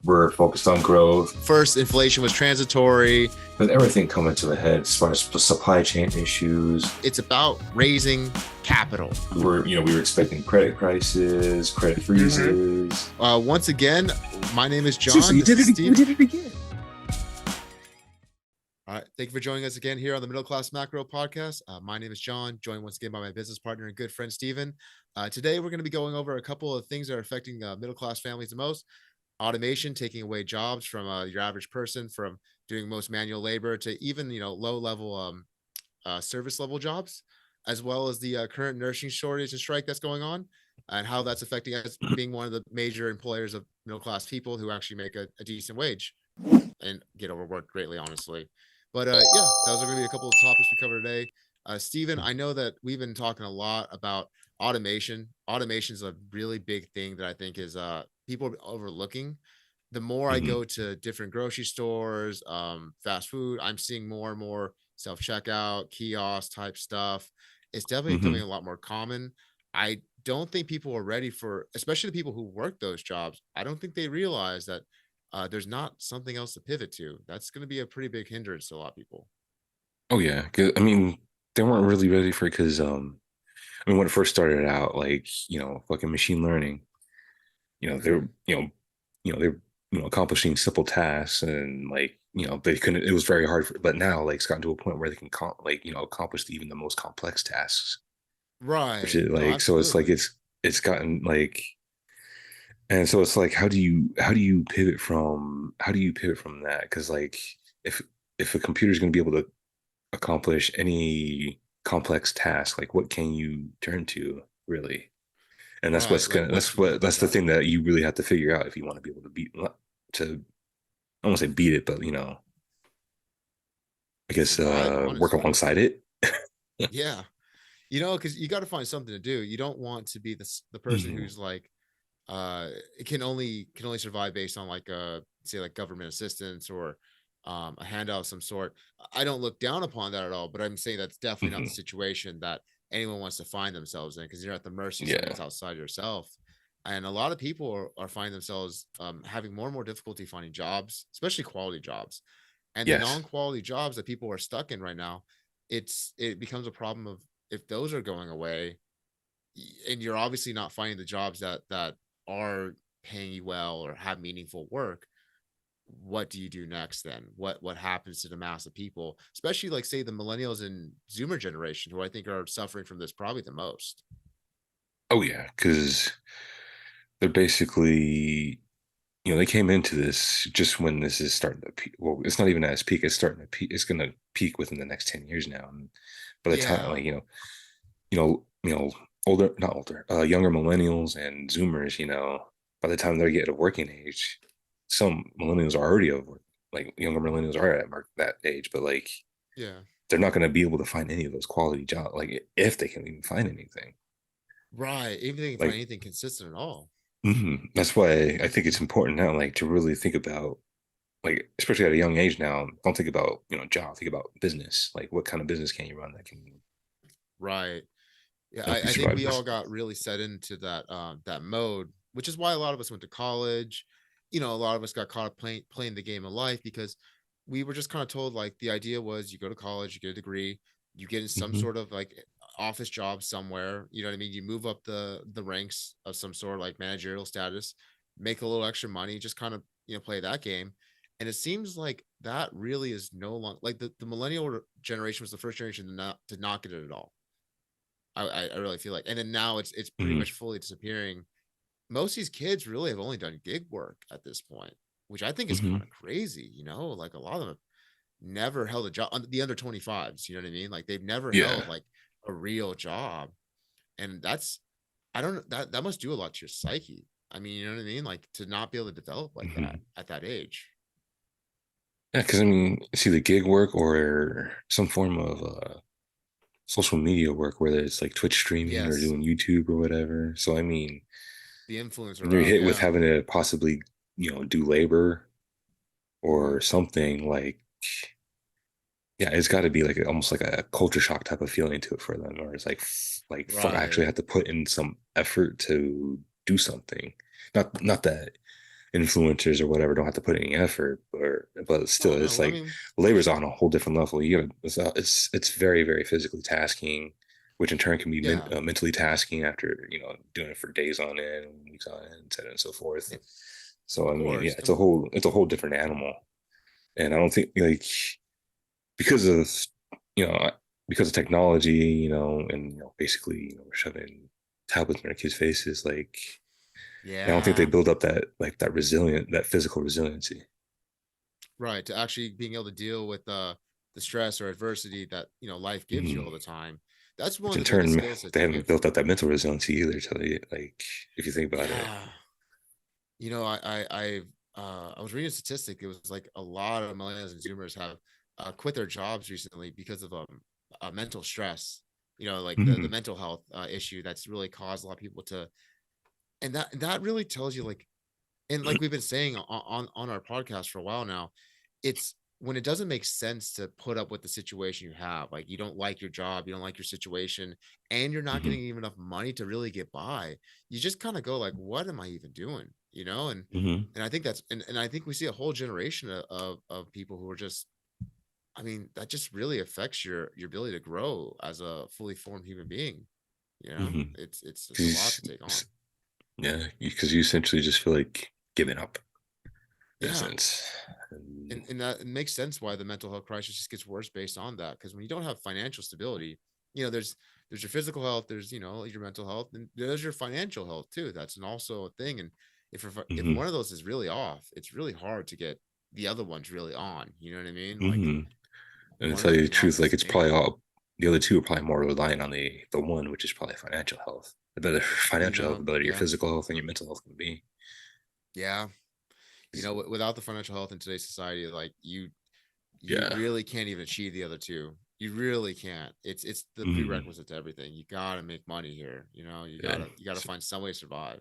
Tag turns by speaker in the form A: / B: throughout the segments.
A: we're focused on growth.
B: First, inflation was transitory.
A: With everything coming to the head as far as supply chain issues.
B: It's about raising capital.
A: We were expecting credit crisis, credit freezes.
B: Once again, my name is John.
A: Seriously, you did it again.
B: All right. Thank you for joining us again here on the Middle Class Macro Podcast. My name is John, joined once again by my business partner and good friend, Steven. Today, we're going to be going over a couple of things that are affecting middle class families the most. Automation, taking away jobs from your average person, from doing most manual labor to even, low level service level jobs, as well as the current nursing shortage and strike that's going on, and how that's affecting us being one of the major employers of middle class people who actually make a decent wage and get overworked greatly, honestly. But those are going to be a couple of topics we cover today. Steven, I know that we've been talking a lot about automation. Automation is a really big thing that I think is people are overlooking. The more I go to different grocery stores, fast food, I'm seeing more and more self-checkout, kiosk type stuff. It's definitely becoming a lot more common. I don't think people are ready for, especially the people who work those jobs. I don't think they realize that there's not something else to pivot to. That's going to be a pretty big hindrance to a lot of people.
A: Oh yeah, I mean, they weren't really ready for it because when it first started out, fucking machine learning, they're they're accomplishing simple tasks and they couldn't. It was very hard but now it's gotten to a point where they can accomplish even the most complex tasks.
B: Right.
A: Which is so it's it's gotten and so it's how do you pivot from that? Because if a computer is going to be able to accomplish any complex task, what can you turn to really? And that's that's the thing that you really have to figure out if you want to be able to I won't say beat it, but I guess work alongside it.
B: Yeah, because you got to find something to do. You don't want to be the person who's it can only survive based on say government assistance or a handout of some sort. I don't look down upon that at all, but I'm saying that's definitely not the situation that anyone wants to find themselves in, because you're at the mercy of something that's outside yourself. And a lot of people are finding themselves having more and more difficulty finding jobs, especially quality jobs. And the non-quality jobs that people are stuck in right now, it becomes a problem of, if those are going away and you're obviously not finding the jobs that are paying you well or have meaningful work, what do you do next then? What happens to the mass of people, especially say the millennials and Zoomer generation, who I think are suffering from this probably the most?
A: Oh yeah, because they're basically they came into this just when this is starting to peak. Well, it's not even at its peak, it's starting to peak. It's going to peak within the next 10 years now, and by the time older, not older, younger millennials and Zoomers, by the time they get to working age, some millennials are already over, younger millennials are at that age, but they're not going to be able to find any of those quality jobs, if they can even find anything.
B: Right, even if they can find anything consistent at all.
A: That's why I think it's important now, to really think about, especially at a young age now, don't think about job, think about business. What kind of business can you run that can?
B: Right. Yeah, I think we all got really set into that mode, which is why a lot of us went to college. A lot of us got caught up playing the game of life, because we were just kind of told the idea was you go to college, you get a degree, you get in some sort of office job somewhere, you know what I mean? You move up the ranks of some sort of managerial status, make a little extra money, just kind of, play that game. And it seems like that really is no longer the millennial generation was the first generation to not get it at all. I really feel and then now it's pretty much fully disappearing. Most of these kids really have only done gig work at this point, which I think is kind of crazy. A lot of them have never held a job. The under 25s, you know what I mean? They've never held a real job. And I don't know, that must do a lot to your psyche. I mean, you know what I mean? To not be able to develop that at that age.
A: Yeah, because it's either gig work or some form of social media work, whether it's Twitch streaming or doing YouTube or whatever. So
B: the influencer,
A: when you're hit with having to possibly do labor or something, it's got to be almost a culture shock type of feeling to it for them, or it's fuck, I actually have to put in some effort to do something. Not that influencers or whatever don't have to put any effort, but
B: Oh
A: still, it's
B: no, I
A: like
B: mean,
A: labor's on a whole different level. You gotta, it's very, very physically tasking, which in turn can be
B: yeah,
A: mentally tasking after, doing it for days on end, weeks on end, et cetera, and so forth. So
B: of
A: I mean, yeah,
B: course. And
A: it's a whole different animal. And I don't think like because of you know because of technology, and basically, we're shoving tablets in our kids' faces. Like, I don't think they
B: yeah,
A: build up that physical resiliency,
B: right. To actually being able to deal with the stress or adversity that life gives you
A: hmm
B: all the time. That's one
A: which
B: of
A: in
B: the biggest
A: turn
B: skill sets
A: they
B: you
A: haven't
B: get
A: built
B: from.
A: up that mental resiliency either. So like, if you think about it.
B: Yeah, I was reading a statistic. It was like a lot of millennials and Zoomers have quit their jobs recently because of mental stress. Like the
A: Hmm.
B: mental health issue that's really caused a lot of people to, and that really tells you like, and like we've been saying on our podcast for a while now, it's when it doesn't make sense to put up with the situation you have. Like you don't like your job, you don't like your situation, and you're not
A: Hmm.
B: getting even enough money to really get by. You just kind of go like, what am I even doing?
A: Hmm.
B: And I think and I think we see a whole generation of people who are just, I mean, that just really affects your ability to grow as a fully formed human being.
A: Hmm.
B: It's a lot to take on.
A: Because yeah, because you essentially just feel like giving up in a
B: Yeah.
A: sense. And,
B: And that it makes sense why the mental health crisis just gets worse based on that. Because when you don't have financial stability, there's your physical health, there's your mental health, and there's your financial health too. That's also a thing. And if
A: hmm
B: one of those is really off, it's really hard to get the other ones really on. You know what I mean? Like
A: hmm And to
B: one of
A: tell
B: them
A: you the
B: being off
A: truth, like
B: is
A: it's probably
B: major.
A: all the other two are probably more reliant on the one, which is probably financial health. The better financial health, the better your
B: Yeah,
A: physical health and your mental health can be.
B: yeah. Without the financial health in today's society, like you
A: Yeah.
B: really can't even achieve the other two. You really can't. It's the
A: Hmm.
B: prerequisite to everything. You gotta make money here. You
A: Yeah.
B: gotta find some way to survive.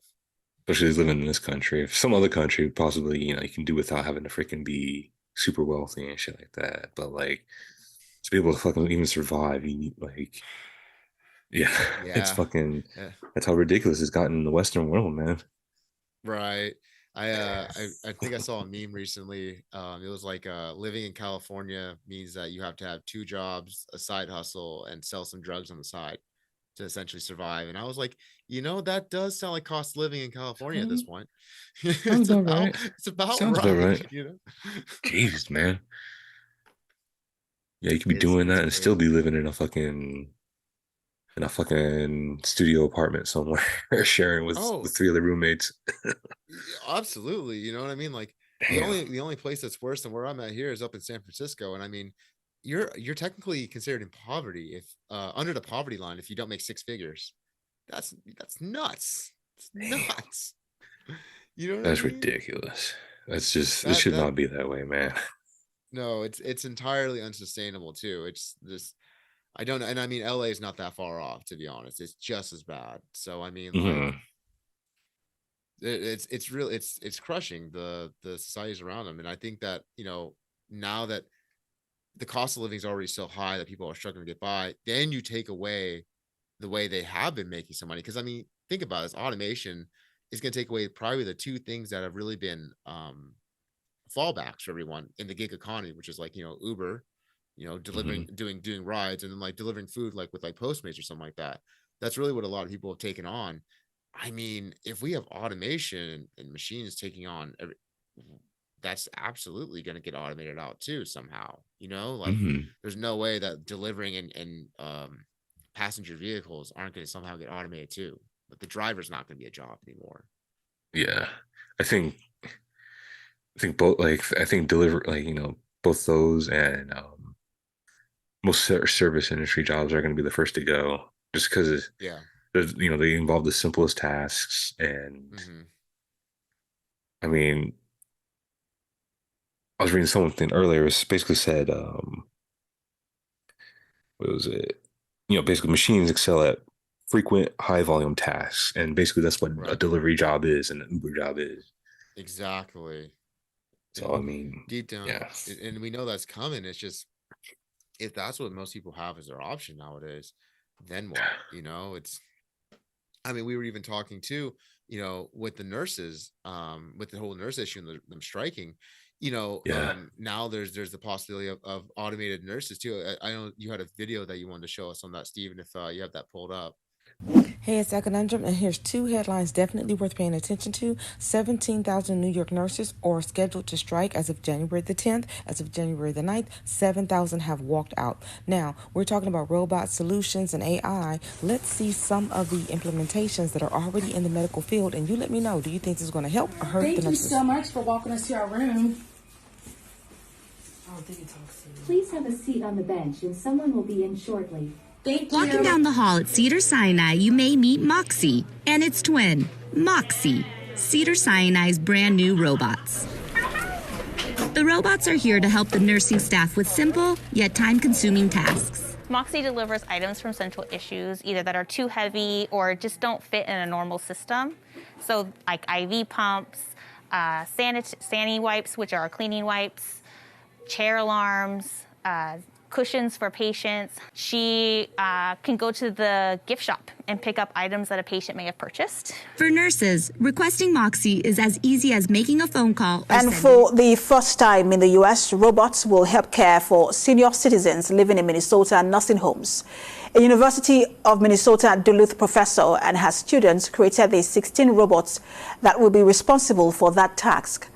A: Especially living in this country. If some other country, possibly, you can do without having to freaking be super wealthy and shit like that. But like to be able to fucking even survive, you need like, yeah, it's
B: Yeah.
A: fucking,
B: Yeah.
A: that's how ridiculous it's gotten in the Western world, man.
B: Right. I think I saw a meme recently. It was like living in California means that you have to have two jobs, a side hustle, and sell some drugs on the side to essentially survive. And I was like, that does sound like cost of living in California at this
A: Sounds
B: point.
A: sounds about right.
B: It's about
A: Sounds about
B: right,
A: right.
B: you know.
A: Jesus, man. Yeah, you could be doing
B: It's
A: that and still be
B: crazy.
A: living in a fucking studio apartment somewhere, sharing
B: Oh,
A: with three other roommates.
B: absolutely. You know what I mean? Like
A: Damn.
B: the only place that's worse than where I'm at here is up in San Francisco. And I mean, you're technically considered in poverty if under the poverty line if you don't make six figures. That's nuts. It's
A: Damn.
B: nuts. You know what I
A: That's
B: mean?
A: ridiculous. That's just it
B: That
A: should
B: that
A: not be that way, man.
B: no, it's entirely unsustainable too. It's this I don't know, and I mean LA is not that far off, to be honest. It's just as bad. So I mean, like
A: Hmm.
B: it's real it's crushing the societies around them. And I think that now that the cost of living is already so high that people are struggling to get by, then you take away the way they have been making some money. Because I mean, think about this: automation is going to take away probably the two things that have really been fallbacks for everyone in the gig economy, which is like Uber, delivering,
A: Hmm.
B: doing rides, and then like delivering food, like with like Postmates or something like that. That's really what a lot of people have taken on. I mean, if we have automation and machines taking on that's absolutely going to get automated out too somehow. Like
A: Hmm.
B: there's no way that delivering and passenger vehicles aren't going to somehow get automated too. But the driver's not going to be a job anymore.
A: Yeah. I think both like I think deliver like both those and most service industry jobs are going to be the first to go just because
B: Yeah.
A: they involve the simplest tasks. And
B: Hmm.
A: I mean, I was reading something earlier. It basically said, what was it? Basically machines excel at frequent high volume tasks, and basically that's what a
B: Right.
A: delivery job is and an Uber job is.
B: Exactly.
A: So
B: And
A: I mean,
B: deep down,
A: yeah,
B: and we know that's coming. It's just if that's what most people have as their option nowadays, then what? It's I mean, we were even talking too. with the nurses, with the whole nurse issue and them striking,
A: Yeah.
B: now there's the possibility of automated nurses too. I know you had a video that you wanted to show us on that, Steven, if you have that pulled up.
C: Hey, it's that conundrum, and here's two headlines definitely worth paying attention to. 17,000 New York nurses are scheduled to strike as of January the 10th. As of January the 9th, 7,000 have walked out. Now, we're talking about robot solutions and AI. Let's see some of the implementations that are already in the medical field, and you let me know, do you think this is going to help or hurt
D: Thank
C: the
D: you
C: nurses?
D: so much for walking us to our room.
E: Please have a seat on the bench and someone will be in shortly.
D: Thank you.
F: Walking down the hall at Cedars-Sinai, you may meet Moxie and its twin, Moxie, Cedars-Sinai's brand new robots. The robots are here to help the nursing staff with simple yet time-consuming tasks.
G: Moxie delivers items from central issues, either that are too heavy or just don't fit in a normal system. So like IV pumps, Sani wipes, which are cleaning wipes, chair alarms, cushions for patients. She can go to the gift shop and pick up items that a patient may have purchased.
F: For nurses, requesting Moxie is as easy as making a phone call.
H: And for the first time in the U.S., robots will help care for senior citizens living in Minnesota nursing homes. A University of Minnesota Duluth professor and her students created the 16 robots that will be responsible for that task.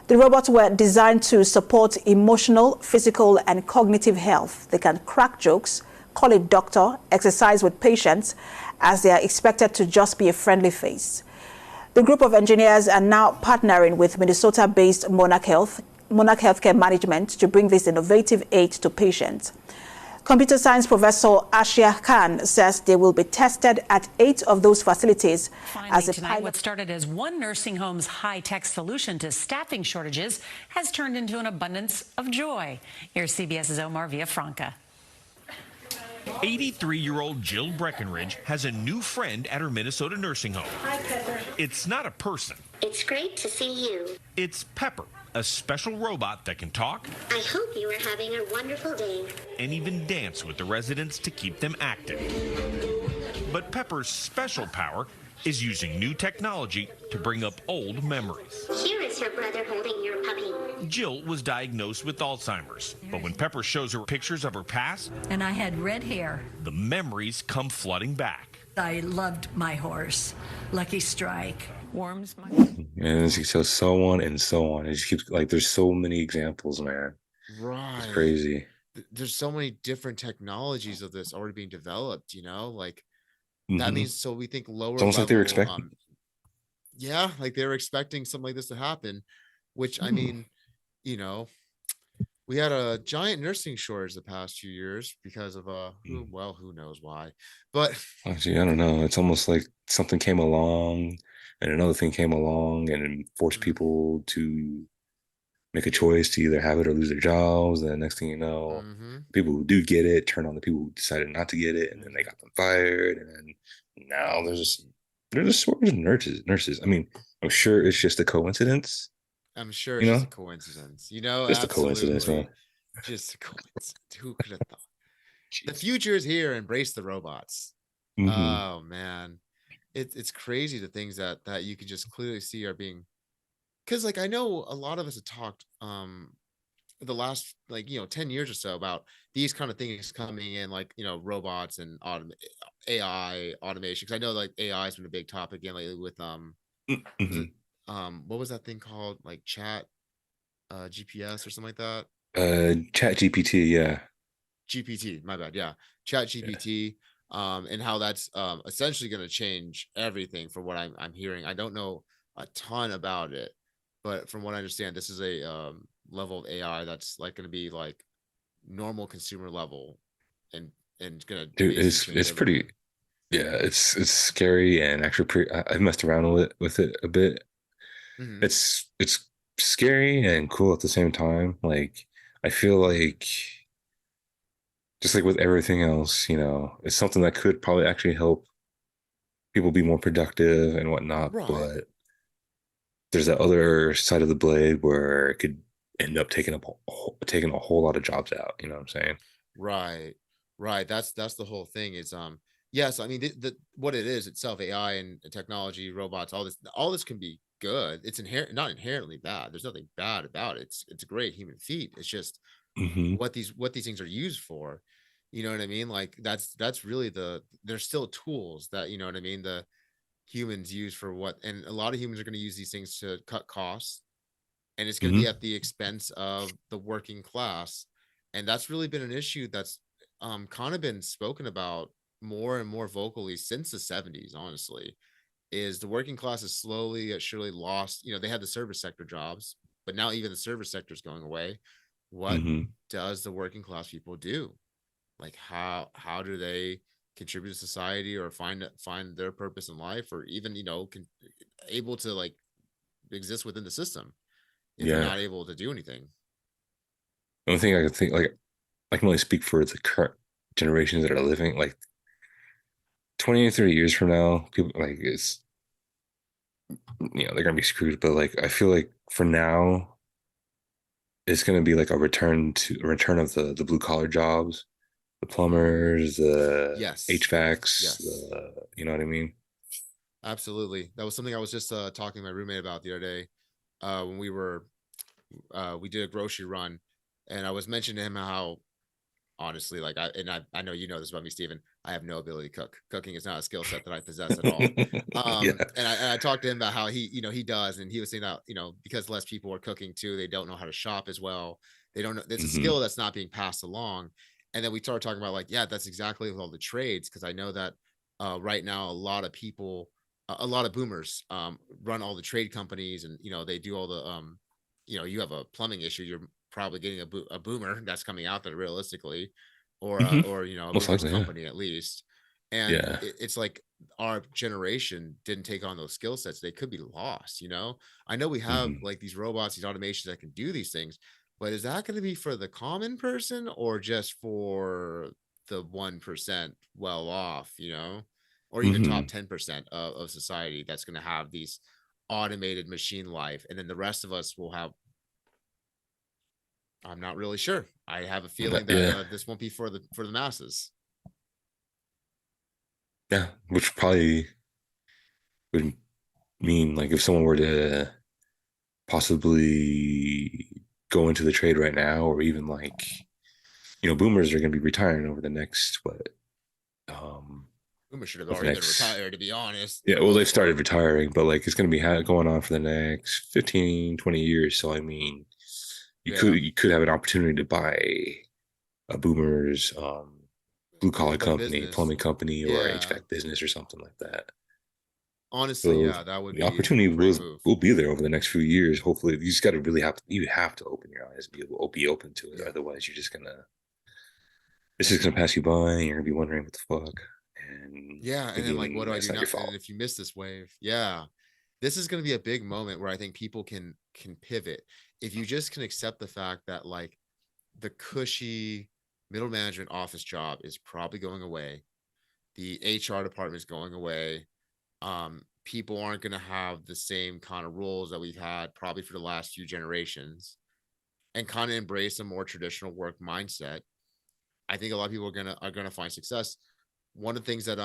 H: The robots were designed to support emotional, physical, and cognitive health. They can crack jokes, call a doctor, exercise with patients, as they are expected to just be a friendly face. The group of engineers are now partnering with Minnesota-based Monarch Healthcare Management to bring this innovative aid to patients. Computer science professor Ashia Khan says they will be tested at 8 of those facilities.
I: Finally, tonight, what started as one nursing home's high-tech solution to staffing shortages has turned into an abundance of joy. Here's CBS's Omar Villafranca.
J: 83-year-old Jill Breckenridge has a new friend at her Minnesota nursing home.
E: Hi, Pepper.
J: It's not a person.
E: It's great to see you.
J: It's Pepper, a special robot that can talk
E: I hope you are having a wonderful day.
J: and even dance with the residents to keep them active. But Pepper's special power is using new technology to bring up old memories.
E: Here is your brother holding your puppy.
J: Jill was diagnosed with Alzheimer's, but when Pepper shows her pictures of her past,
K: and I had red hair.
J: the memories come flooding back.
K: I loved my horse, Lucky Strike.
I: Warms my...
A: And so on and so on. It just keeps like there's so many examples, man.
B: Right.
A: It's crazy.
B: There's so many different technologies of this already being developed, like that means, so we think lower
A: It's almost
B: level,
A: like they were expecting.
B: Yeah, like they were expecting something like this to happen, which I mean, we had a giant nursing shortage the past few years because of who knows why, but
A: Actually, I don't know. It's almost like something came along and another thing came along and forced people to make a choice to either have it or lose their jobs. And the next thing you know, people who do get it turn on the people who decided not to get it, and then they got them fired. And then now there's a shortage of nurses. I mean, I'm sure it's just a coincidence.
B: I'm sure it's just a coincidence.
A: Just a coincidence, man.
B: Just a coincidence. Who could have thought? The future is here. Embrace the robots.
A: Mhm.
B: Oh man, it's crazy the things that you can just clearly see are being. Because I know a lot of us have talked the last 10 years or so about these kind of things coming in, robots and AI automation. Because I know AI has been a big topic again lately with what was that thing called, chat GPS or something like that?
A: Chat GPT, yeah.
B: GPT, my bad, yeah, Chat GPT, and how that's essentially going to change everything from what I'm hearing. I don't know a ton about it, but from what I understand, this is a level of AI that's going to be normal consumer level, and gonna
A: Dude, it's pretty, yeah, it's scary and actually I messed around with it a bit. It's scary and cool at the same time. I feel like just like with everything else, it's something that could probably actually help people be more productive and whatnot.
B: Right.
A: But there's that other side of the blade where it could end up taking a whole lot of jobs out. You know what I'm saying?
B: Right. That's the whole thing is Yes, I mean what it is itself, AI and technology, robots, all this can be good. It's not inherently bad. There's nothing bad about it. It's a great human feat. It's just
A: Hmm.
B: what these things are used for. You know what I mean? Like that's really there's still tools that, you know what I mean, the humans use for what, and a lot of humans are going to use these things to cut costs, and it's going to be
A: Hmm.
B: at the expense of the working class. And that's really been an issue that's kind of been spoken about more and more vocally since the 70s, honestly. Is the working class is slowly surely lost, they had the service sector jobs, but now even the service sector is going away. What
A: Hmm.
B: does the working class people do? Like how do they contribute to society, or find their purpose in life, or even able to like exist within the system if they're
A: Yeah.
B: not able to do anything?
A: The only thing I can think, like, I can only speak for the current generations that are living. Like 20 30 years from now, people like they're gonna be screwed. But like I feel like for now, it's gonna be like a return of the blue collar jobs, the plumbers, the
B: Yes,
A: HVACs,
B: yes,
A: you know what I mean?
B: absolutely. That was something I was just talking to my roommate about the other day, when we did a grocery run, and I was mentioning to him how, honestly, like I know you know this about me, Steven. I have no ability to cook. Cooking is not a skill set that I possess at all.
A: Yeah.
B: And I talked to him about how he does, and he was saying that, because less people are cooking too, they don't know how to shop as well. They don't know, it's a
A: Hmm.
B: skill that's not being passed along. And then we started talking about, like, yeah, that's exactly with all the trades, because I know that right now a lot of people, a lot of boomers run all the trade companies, and they do all the you have a plumbing issue, you're probably getting a boomer that's coming out there realistically, or
A: Hmm.
B: a
A: Most
B: boomer's
A: likely, yeah.
B: company at least. And
A: Yeah.
B: it's like our generation didn't take on those skill sets, they could be lost. I know we have
A: Hmm.
B: like these robots, these automations that can do these things, but is that going to be for the common person, or just for the 1% well off, or even top
A: Hmm.
B: 10% of society that's going to have these automated machine life, and then the rest of us will have, I'm not really sure. I have a feeling that
A: Yeah.
B: this won't be for the masses.
A: Yeah. Which probably would mean like if someone were to possibly go into the trade right now, or even like, boomers are going to be retiring over the next, what, um,
B: Uma should have
A: over the
B: already been
A: next,
B: retired, to be honest, for
A: yeah,
B: the
A: well, they've
B: most
A: started
B: part.
A: retiring, but like it's going to be going on for the next 15, 20 years. So, I mean, you could,
B: Yeah,
A: you could have an opportunity to buy a boomer's, blue collar
B: their
A: company,
B: business.
A: plumbing company, or
B: Yeah,
A: HVAC business or something like that.
B: honestly,
A: So
B: yeah, that would
A: the
B: be
A: opportunity
B: a great
A: will
B: move.
A: will be there over the next few years. Hopefully, you just got to really have to open your eyes, be open to it.
B: Yeah,
A: Otherwise, it's just gonna pass you by, and you're gonna be wondering what the fuck, and
B: yeah, and then like, what do I
A: it's
B: do
A: not
B: now?
A: your
B: And then
A: fault.
B: if you miss this wave, yeah, this is going to be a big moment where I think people can pivot if you just can accept the fact that, like, the cushy middle management office job is probably going away. The HR department is going away. People aren't going to have the same kind of roles that we've had probably for the last few generations, and kind of embrace a more traditional work mindset. I think a lot of people are gonna find success. One of the things that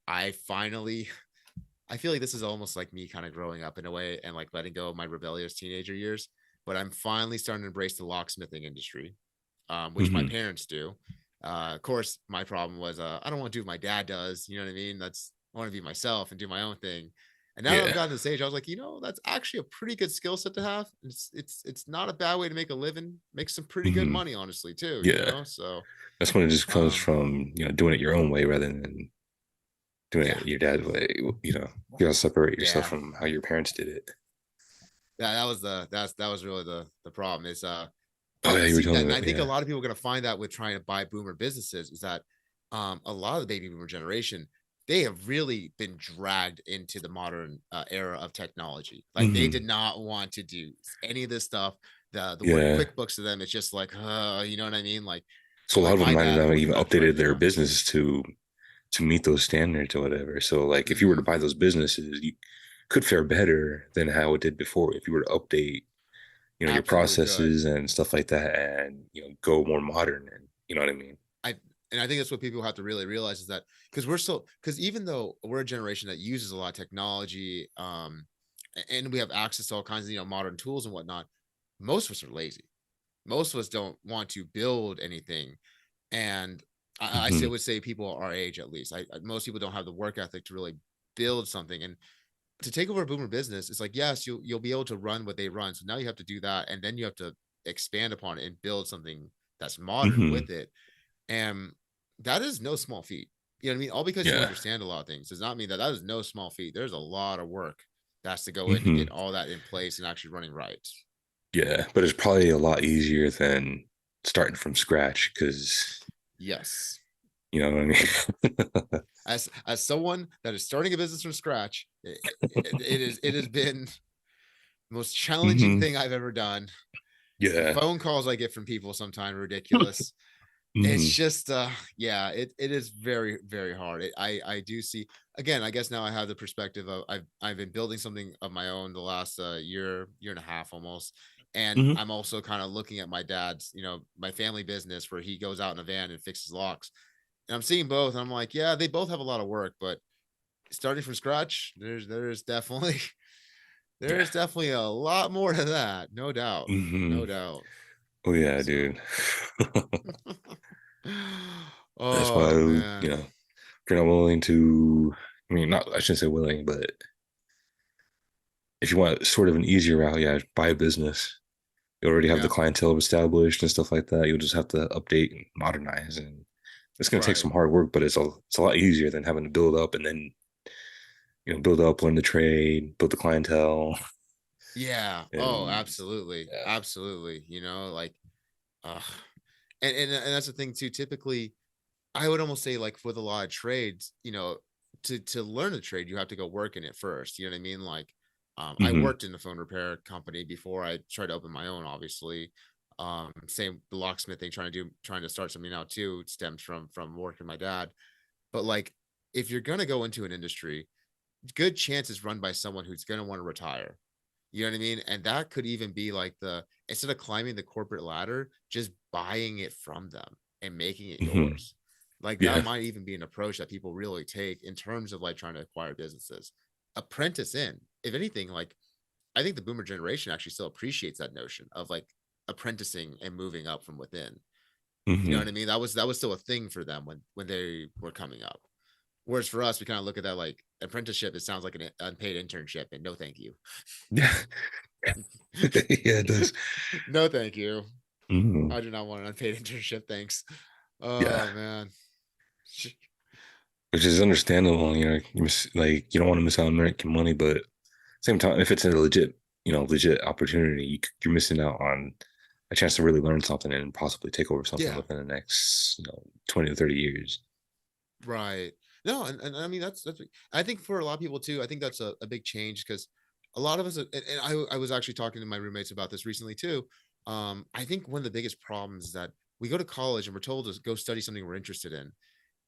B: I finally, I feel like this is almost like me kind of growing up in a way, and like letting go of my rebellious teenager years, but I'm finally starting to embrace the locksmithing industry, which my
A: Hmm.
B: parents do. Of course, my problem was, I don't want to do what my dad does. You know what I mean? I want to be myself and do my own thing. And now that I've
A: Yeah.
B: gotten to the stage, I was like, that's actually a pretty good skill set to have. It's not a bad way to make a living, make some pretty good
A: Hmm.
B: money, honestly, too.
A: Yeah.
B: So
A: That's when it just comes
B: um,
A: from doing it your own way rather than doing
B: yeah,
A: it your dad's way. You gotta separate yourself
B: yeah,
A: from how your parents did it.
B: that was really the problem is
A: Oh yeah, you were
B: see
A: telling
B: that,
A: me
B: and I
A: that.
B: think a
A: Yeah.
B: lot of people are going to find that with trying to buy boomer businesses, is that a lot of the baby boomer generation, they have really been dragged into the modern era of technology. Like, they
A: Hmm.
B: did not want to do any of this stuff. The word
A: Yeah.
B: QuickBooks to them, it's just like, you know what I mean?
A: So a lot
B: Like
A: of them
B: my
A: might have
B: dad, of
A: not
B: course,
A: even
B: is not trying
A: updated
B: to,
A: their business to meet those standards or whatever. So like if you were to
B: hmm
A: buy those businesses, you could fare better than how it did before if you were to update, your
B: absolutely good.
A: processes and stuff like that, and go more modern, and you know what I mean?
B: and I think that's what people have to really realize is that because even though we're a generation that uses a lot of technology, and we have access to all kinds of modern tools and whatnot, most of us are lazy. Most of us don't want to build anything, and would say people our age at least. Most people don't have the work ethic to really build something, and to take over a boomer business, it's like, yes, you'll be able to run what they run. So now you have to do that, and then you have to expand upon it and build something that's modern with it. And that is no small feat. You know what I mean? All because you understand a lot of things does not mean that is no small feat. There's a lot of work that has to go in to get all that in place and actually running right.
A: Yeah, but it's probably a lot easier than starting from scratch because
B: yes,
A: you know what I mean.
B: as someone that is starting a business from scratch, it has been the most challenging thing I've ever done.
A: Yeah,
B: the phone calls I get from people sometimes are ridiculous. It's just it is very, very hard. I do see, again, I guess now I have the perspective of I've been building something of my own the last year and a half almost, and I'm also kind of looking at my dad's, my family business where he goes out in a van and fixes locks, and I'm seeing both, and I'm like, yeah, they both have a lot of work, but starting from scratch, there's definitely there's definitely a lot more to that, no doubt. No doubt.
A: Oh yeah, dude. That's why,
B: Oh man.
A: if you're not willing to, I mean, not, I shouldn't say willing, but if you want sort of an easier route, yeah, buy a business. You already have the clientele established and stuff like that. You'll just have to update and modernize, and it's going to take some hard work, but it's a lot easier than having to build up and then, build up, learn the trade, build the clientele.
B: Yeah. Oh, absolutely. Absolutely. Like, and that's the thing too. Typically, I would almost say, like, with a lot of trades, to learn a trade, you have to go work in it first. You know what I mean? Like, I worked in the phone repair company before I tried to open my own, obviously. Same the locksmith thing, trying to start something now too, stems from working my dad. But like, if you're gonna go into an industry, good chance is run by someone who's gonna want to retire. You know what I mean? And that could even be like instead of climbing the corporate ladder, just buying it from them and making it yours. Like, that might even be an approach that people really take in terms of like trying to acquire businesses. Apprentice in. If anything, like, I think the boomer generation actually still appreciates that notion of like apprenticing and moving up from within. You know what I mean? That was still a thing for them when they were coming up. Whereas for us, we kind of look at that like apprenticeship, it sounds like an unpaid internship, and no thank you.
A: Yeah. Yeah, it does.
B: No thank you. I do not want an unpaid internship, thanks. Oh man.
A: Which is understandable. You don't want to miss out on making money, but same time, if it's a legit opportunity, you're missing out on a chance to really learn something and possibly take over something within the next 20 to 30 years.
B: Right. No, and I mean, that's I think for a lot of people too, I think that's a big change, because a lot of us, and I was actually talking to my roommates about this recently too. I think one of the biggest problems is that we go to college and we're told to go study something we're interested in.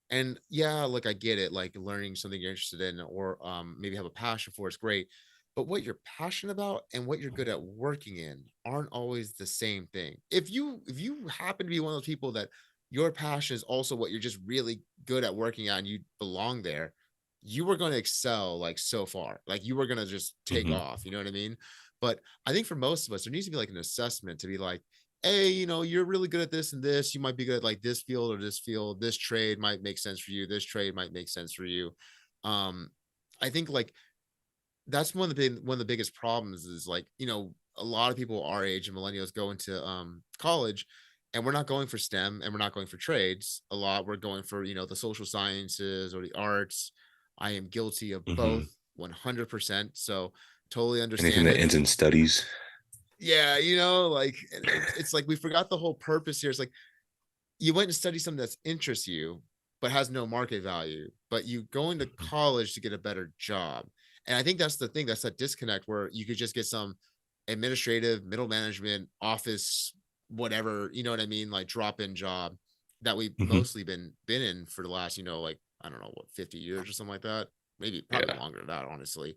B: And yeah, like, I get it, like learning something you're interested in, or maybe have a passion for is great. But what you're passionate about and what you're good at working in aren't always the same thing. If you happen to be one of those people that your passion is also what you're just really good at working at and you belong there, you are going to excel like so far. Like, you are going to just take off. You know what I mean? But I think for most of us, there needs to be like an assessment to be like, hey, you're really good at this and this. You might be good at like this field or this field. This trade might make sense for you. This trade might make sense for you. I think like that's one of the biggest problems is like, a lot of people our age and millennials go into college, and we're not going for STEM and we're not going for trades a lot. We're going for, the social sciences or the arts. I am guilty of both 100%. So totally understand
A: anything that ends in studies.
B: Yeah, like, it's like we forgot the whole purpose here. It's like you went and studied something that interests you but has no market value, but you going to college to get a better job. And I think that's the thing, that's that disconnect where you could just get some administrative, middle management, office, whatever, you know what I mean, like drop-in job that we've mostly been in for the last, like, I don't know, what, 50 years or something like that. Maybe probably longer than that, honestly.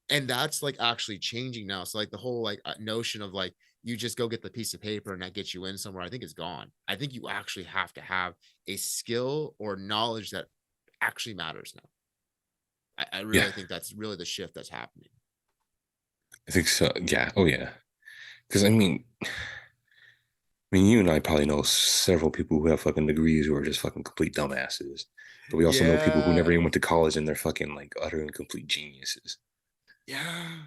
B: And that's like actually changing now. So like the whole like notion of like you just go get the piece of paper and that gets you in somewhere, I think it's gone. I think you actually have to have a skill or knowledge that actually matters now. I really think that's really the shift that's happening.
A: I think so. Yeah. Oh yeah. Because you and I probably know several people who have fucking degrees who are just fucking complete dumbasses. But we also know people who never even went to college and they're fucking like utter and complete geniuses.
B: Yeah.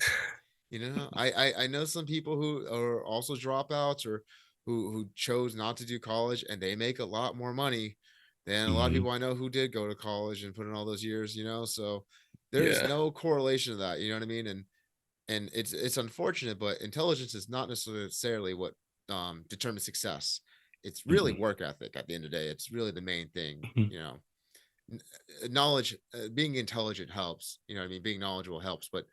B: I know some people who are also dropouts or who chose not to do college, and they make a lot more money than a lot of people I know who did go to college and put in all those years, so there's no correlation to that, you know what I mean? And it's unfortunate, but intelligence is not necessarily what determines success. It's really work ethic at the end of the day. It's really the main thing, knowledge, being intelligent helps, you know what I mean? Being knowledgeable helps, but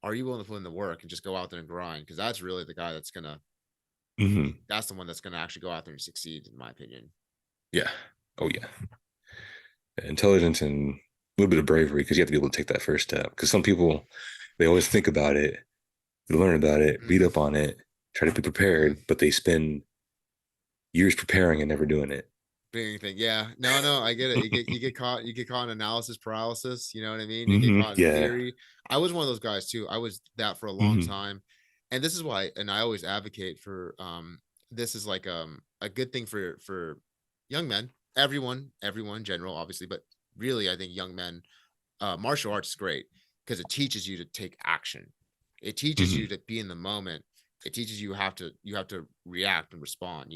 B: are you willing to put in the work and just go out there and grind? Because that's really the guy that's gonna that's the one that's gonna actually go out there and succeed, in my opinion.
A: Yeah. Oh yeah. Intelligence and a little bit of bravery, because you have to be able to take that first step. Because some people, they always think about it, they learn about it, read up on it, try to be prepared, but they spend years preparing and never doing it.
B: Anything. Yeah. No, I get it. You get caught in analysis paralysis. You know what I mean? You get caught in theory. I was one of those guys too. I was that for a long time. And this is why, and I always advocate for this is like a good thing for young men, everyone in general, obviously, but really I think young men, martial arts is great because it teaches you to take action. It teaches you to be in the moment. It teaches you have to react and respond,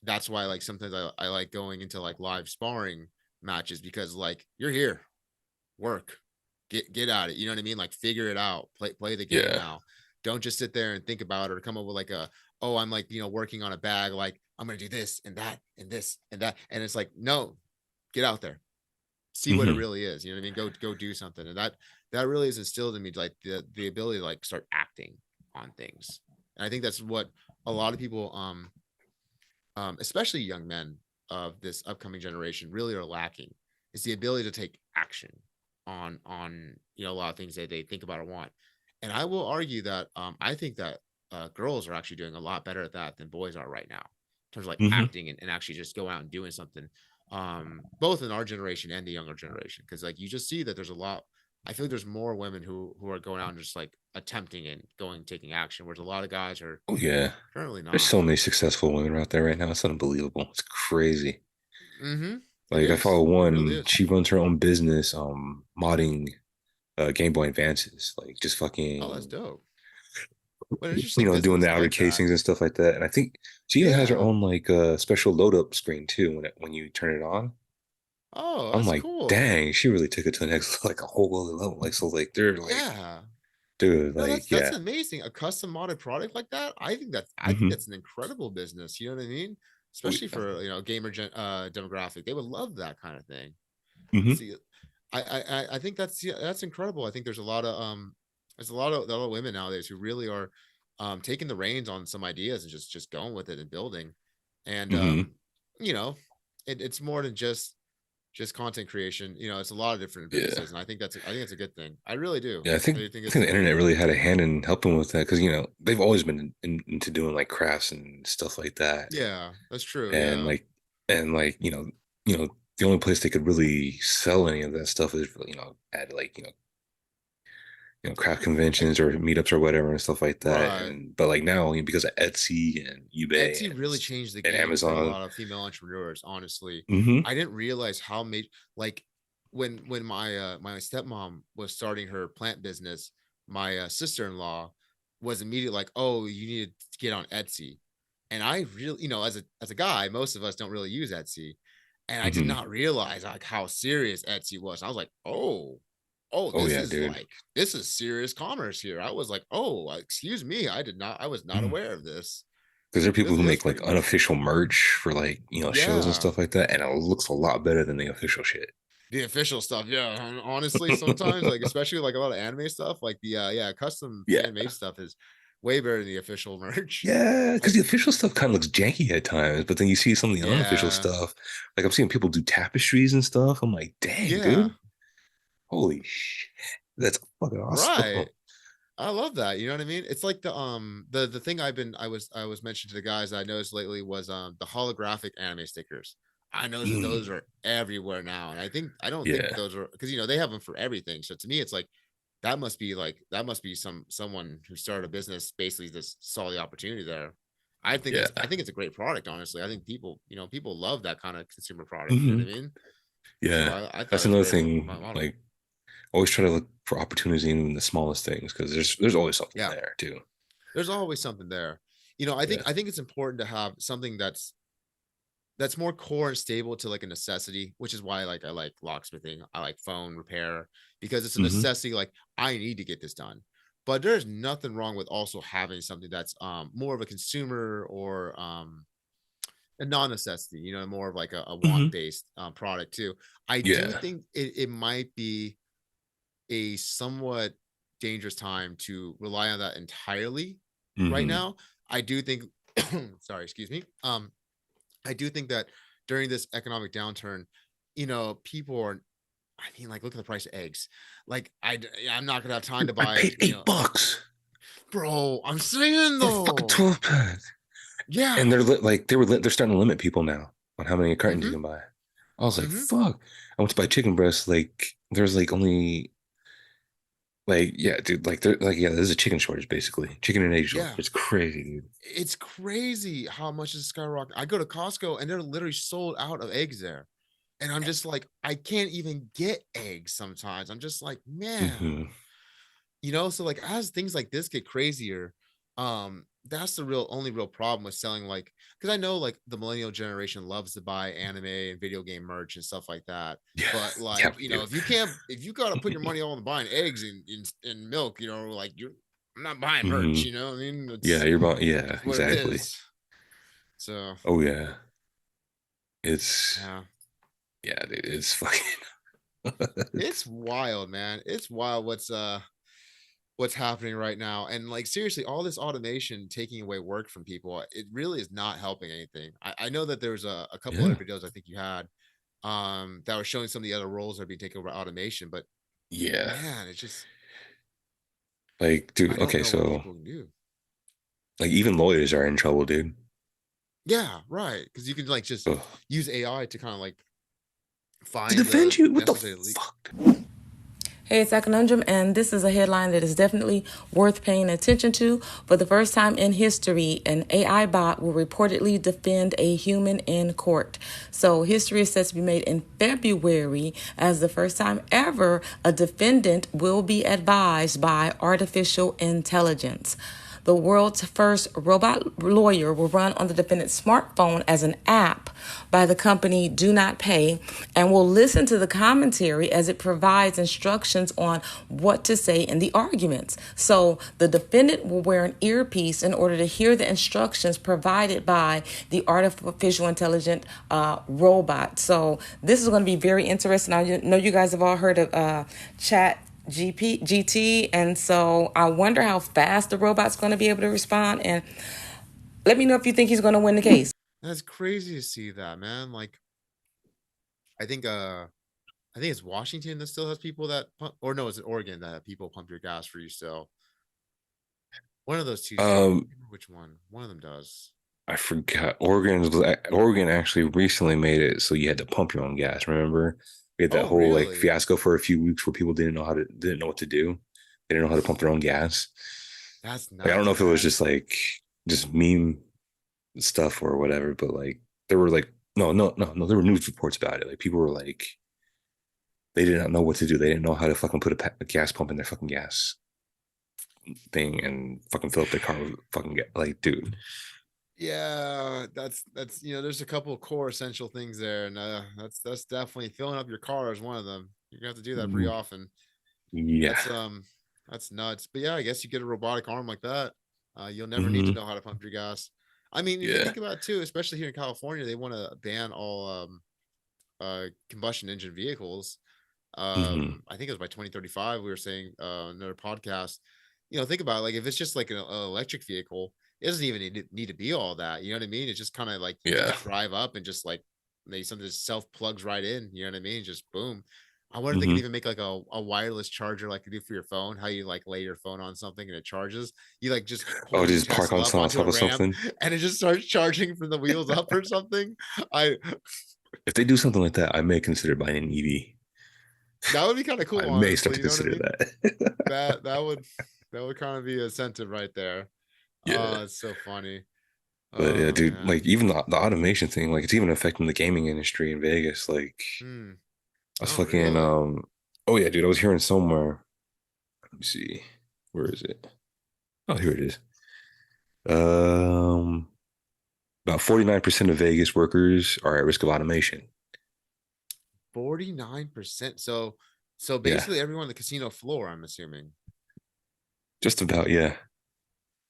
B: that's why like sometimes I like going into like live sparring matches, because like you're here, work, get at it, you know what I mean? Like figure it out, play the game now. Don't just sit there and think about it or come up with like I'm like, working on a bag, like I'm gonna do this and that and this and that, and it's like, no, get out there, see what it really is, you know what I mean? Go do something. And that really is instilled in me, like the ability to like start acting on things. And I think that's what a lot of people especially young men of this upcoming generation really are lacking, is the ability to take action on a lot of things that they think about or want. And I will argue that I think that girls are actually doing a lot better at that than boys are right now, in terms of like acting and actually just go out and doing something, both in our generation and the younger generation. Because like you just see that there's a lot, I feel like there's more women who are going out and just like attempting and taking action, whereas a lot of guys are currently not.
A: There's so many successful women out there right now. It's unbelievable. It's crazy. Like I follow one, really she runs her own business, modding Game Boy Advances. Like just fucking
B: that's dope.
A: Doing the outer casings and stuff like that. And I think she even has her own like special load up screen too when you turn it on.
B: Oh,
A: I'm like,
B: cool.
A: Dang, she really took it to the next, like a whole other level. Like, so like they're like, dude, like,
B: that's amazing. A custom modded product like that. I think that's an incredible business. You know what I mean? Especially for gamer demographic, they would love that kind of thing. See, I think that's incredible. I think there's a lot of women nowadays who really are taking the reins on some ideas and just going with it and building. And it's more than just content creation. It's a lot of different businesses, and I think that's a good thing. I really do.
A: Yeah, I think the internet really had a hand in helping with that, because they've always been into doing like crafts and stuff like that.
B: Yeah, that's true.
A: And the only place they could really sell any of that stuff is at like craft conventions or meetups or whatever and stuff like that. Right. But like now, because of Etsy and eBay,
B: Etsy really changed the game
A: Amazon.
B: For a lot of female entrepreneurs. Honestly, I didn't realize how when my my stepmom was starting her plant business, my sister-in-law was immediately like, "Oh, you need to get on Etsy." And I really, as a guy, most of us don't really use Etsy, and I did not realize like how serious Etsy was. I was like, "Oh, this is serious commerce here." I was like, "Oh, excuse me, I was not aware of this."
A: Because there are people who make like unofficial merch for like shows and stuff like that, and it looks a lot better than the official shit.
B: The official stuff, yeah. And honestly, sometimes like especially like a lot of anime stuff, like the custom anime stuff is way better than the official merch.
A: Yeah, because the official stuff kind of looks janky at times, but then you see some of the unofficial stuff. Like I'm seeing people do tapestries and stuff. I'm like, dang, dude. Holy shit. That's fucking awesome.
B: Right. I love that. You know what I mean? It's like the thing I was mentioning to the guys that I noticed lately was the holographic anime stickers. I noticed that those are everywhere now, and I don't think
A: Yeah.
B: those are because they have them for everything. So to me, it's that must be someone who started a business basically just saw the opportunity there.
A: Yeah.
B: I think it's a great product. Honestly, I think people love that kind of consumer product. You know
A: Hmm.
B: what I mean? So
A: Yeah.
B: I thought
A: That's
B: it was a
A: another
B: great
A: thing.
B: model.
A: Like, always try to look for opportunities even in the smallest things because there's always something
B: Yeah,
A: there too.
B: there's always something there.
A: Yeah.
B: I think it's important to have something that's more core and stable to like a necessity, which is why I like locksmithing, I like phone repair because it's a
A: Hmm.
B: necessity. Like I need to get this done, but there's nothing wrong with also having something that's more of a consumer or a non-necessity. More of like a want
A: Hmm.
B: based product too. I do
A: Yeah.
B: think it might be a somewhat dangerous time to rely on that entirely right
A: Hmm.
B: now. I do think sorry, excuse me. I do think that during this economic downturn, people are I mean, like, look at the price of eggs. Like, I'm not gonna have time to
A: I
B: buy,
A: paid $8
B: bro. I'm saying
A: for a fucking
B: though,
A: 12 pack.
B: yeah.
A: And they're starting to limit people now on how many cartons you
B: Mm-hmm.
A: can buy. I was like,
B: Mm-hmm.
A: fuck. I went to buy chicken breast. Like, there's like only like, yeah, dude. Yeah, there's a chicken shortage basically. Chicken and egg shortage.
B: Yeah.
A: It's crazy, dude.
B: It's crazy how much is skyrocketing. I go to Costco and they're literally sold out of eggs there. And I'm just like, I can't even get eggs sometimes. I'm just like, man.
A: Hmm.
B: So like as things like this get crazier, that's the only real problem with selling, like, because I know like the millennial generation loves to buy anime and video game merch and stuff like that,
A: Yeah,
B: but
A: yeah,
B: like
A: we do.
B: if you gotta put your money all in buying eggs and milk, like you're I'm not buying merch,
A: Hmm.
B: I mean,
A: Yeah,
B: it's
A: you're about, yeah,
B: what it
A: exactly.
B: is. So
A: Oh yeah, it's
B: yeah,
A: yeah, dude, it's fucking.
B: it's wild, man. It's wild what's happening right now. And like seriously, all this automation taking away work from people, it really is not helping anything. I know that there's a couple other
A: Yeah,
B: videos I think you had that were showing some of the other roles that are being taken over by automation, but
A: yeah.
B: man, it's just
A: Like,
B: I
A: dude,
B: don't
A: okay,
B: know what
A: so
B: people can do.
A: like even lawyers are in trouble, dude.
B: Yeah, right. Because you can like just
A: Ugh.
B: use AI to kind of like
A: To
B: find
A: defend
B: the
A: you, what the
B: necessary leak.
A: fuck?
C: Hey, it's a conundrum, and this is a headline that is definitely worth paying attention to. For the first time in history, an AI bot will reportedly defend a human in court. So, history is set to be made in February as the first time ever a defendant will be advised by artificial intelligence. The world's first robot lawyer will run on the defendant's smartphone as an app by the company Do Not Pay and will listen to the commentary as it provides instructions on what to say in the arguments. So the defendant will wear an earpiece in order to hear the instructions provided by the artificial intelligent robot. So this is going to be very interesting. I know you guys have all heard of chat GT, and so I wonder how fast the robot's going to be able to respond. And let me know if you think he's going to win the case.
B: That's crazy to see that, man. Like I think I think it's Washington that still has people that pump, or no, is it Oregon that have people pump your gas for you still? One of those two states. I
A: Um,
B: can't remember which one. One of them does.
A: I forgot. Oregon actually recently made it so you had to pump your own gas. Remember, we had that
B: Oh,
A: whole like
B: really?
A: fiasco for a few weeks where people didn't know what to do. They didn't know how to pump their own gas.
B: That's
A: Like I don't know
B: nuts,
A: if it was
B: man.
A: just like just meme stuff or whatever, but like there were like no, there were news reports about it. Like people were like they did not know what to do. They didn't know how to fucking put a gas pump in their fucking gas thing and fucking fill up their car with fucking gas. Like, dude,
B: Yeah, that's there's a couple of core essential things there, and that's definitely filling up your car is one of them. You're gonna have to do that pretty often.
A: yeah.
B: That's that's nuts. But yeah, I guess you get a robotic arm like that, you'll never need to
A: Hmm.
B: know how to pump your gas. I mean, if you
A: Yeah.
B: think about it too, especially here in California, they want to ban all combustion engine vehicles.
A: Hmm.
B: I think it was by 2035. We were saying another podcast. Think about it, like if it's just like an electric vehicle, it doesn't even need to be all that. You know what I mean? It's just kind of like you can
A: Yeah.
B: just drive up and just like maybe something just self plugs right in. You know what I mean? Just boom. I wonder if they could even make like a wireless charger like you do for your phone, how you like lay your phone on something and it charges. You like just
A: Oh,
B: hold your
A: just park
B: Tesla
A: on
B: up
A: on
B: onto
A: top
B: a
A: of
B: ramp
A: something.
B: and it just starts charging from the wheels up or something. I
A: If they do something like that, I may consider buying an EV.
B: That would be kind of
A: I
B: cool,
A: may start
B: honestly.
A: to
B: You know what I
A: consider
B: mean?
A: that.
B: That would kind of be a incentive right there.
A: Yeah.
B: It's so funny.
A: But yeah,
B: Oh
A: dude,
B: man.
A: like even the automation thing, like it's even affecting the gaming industry in Vegas. Like
B: Hmm.
A: I was
B: Oh
A: fucking
B: really?
A: oh yeah, dude, I was hearing somewhere. Let me see. Where is it? Oh, here it is. Um about 49% of Vegas workers are at risk of automation.
B: 49%. So
A: Yeah.
B: basically everyone on the casino floor, I'm assuming.
A: Just about, yeah.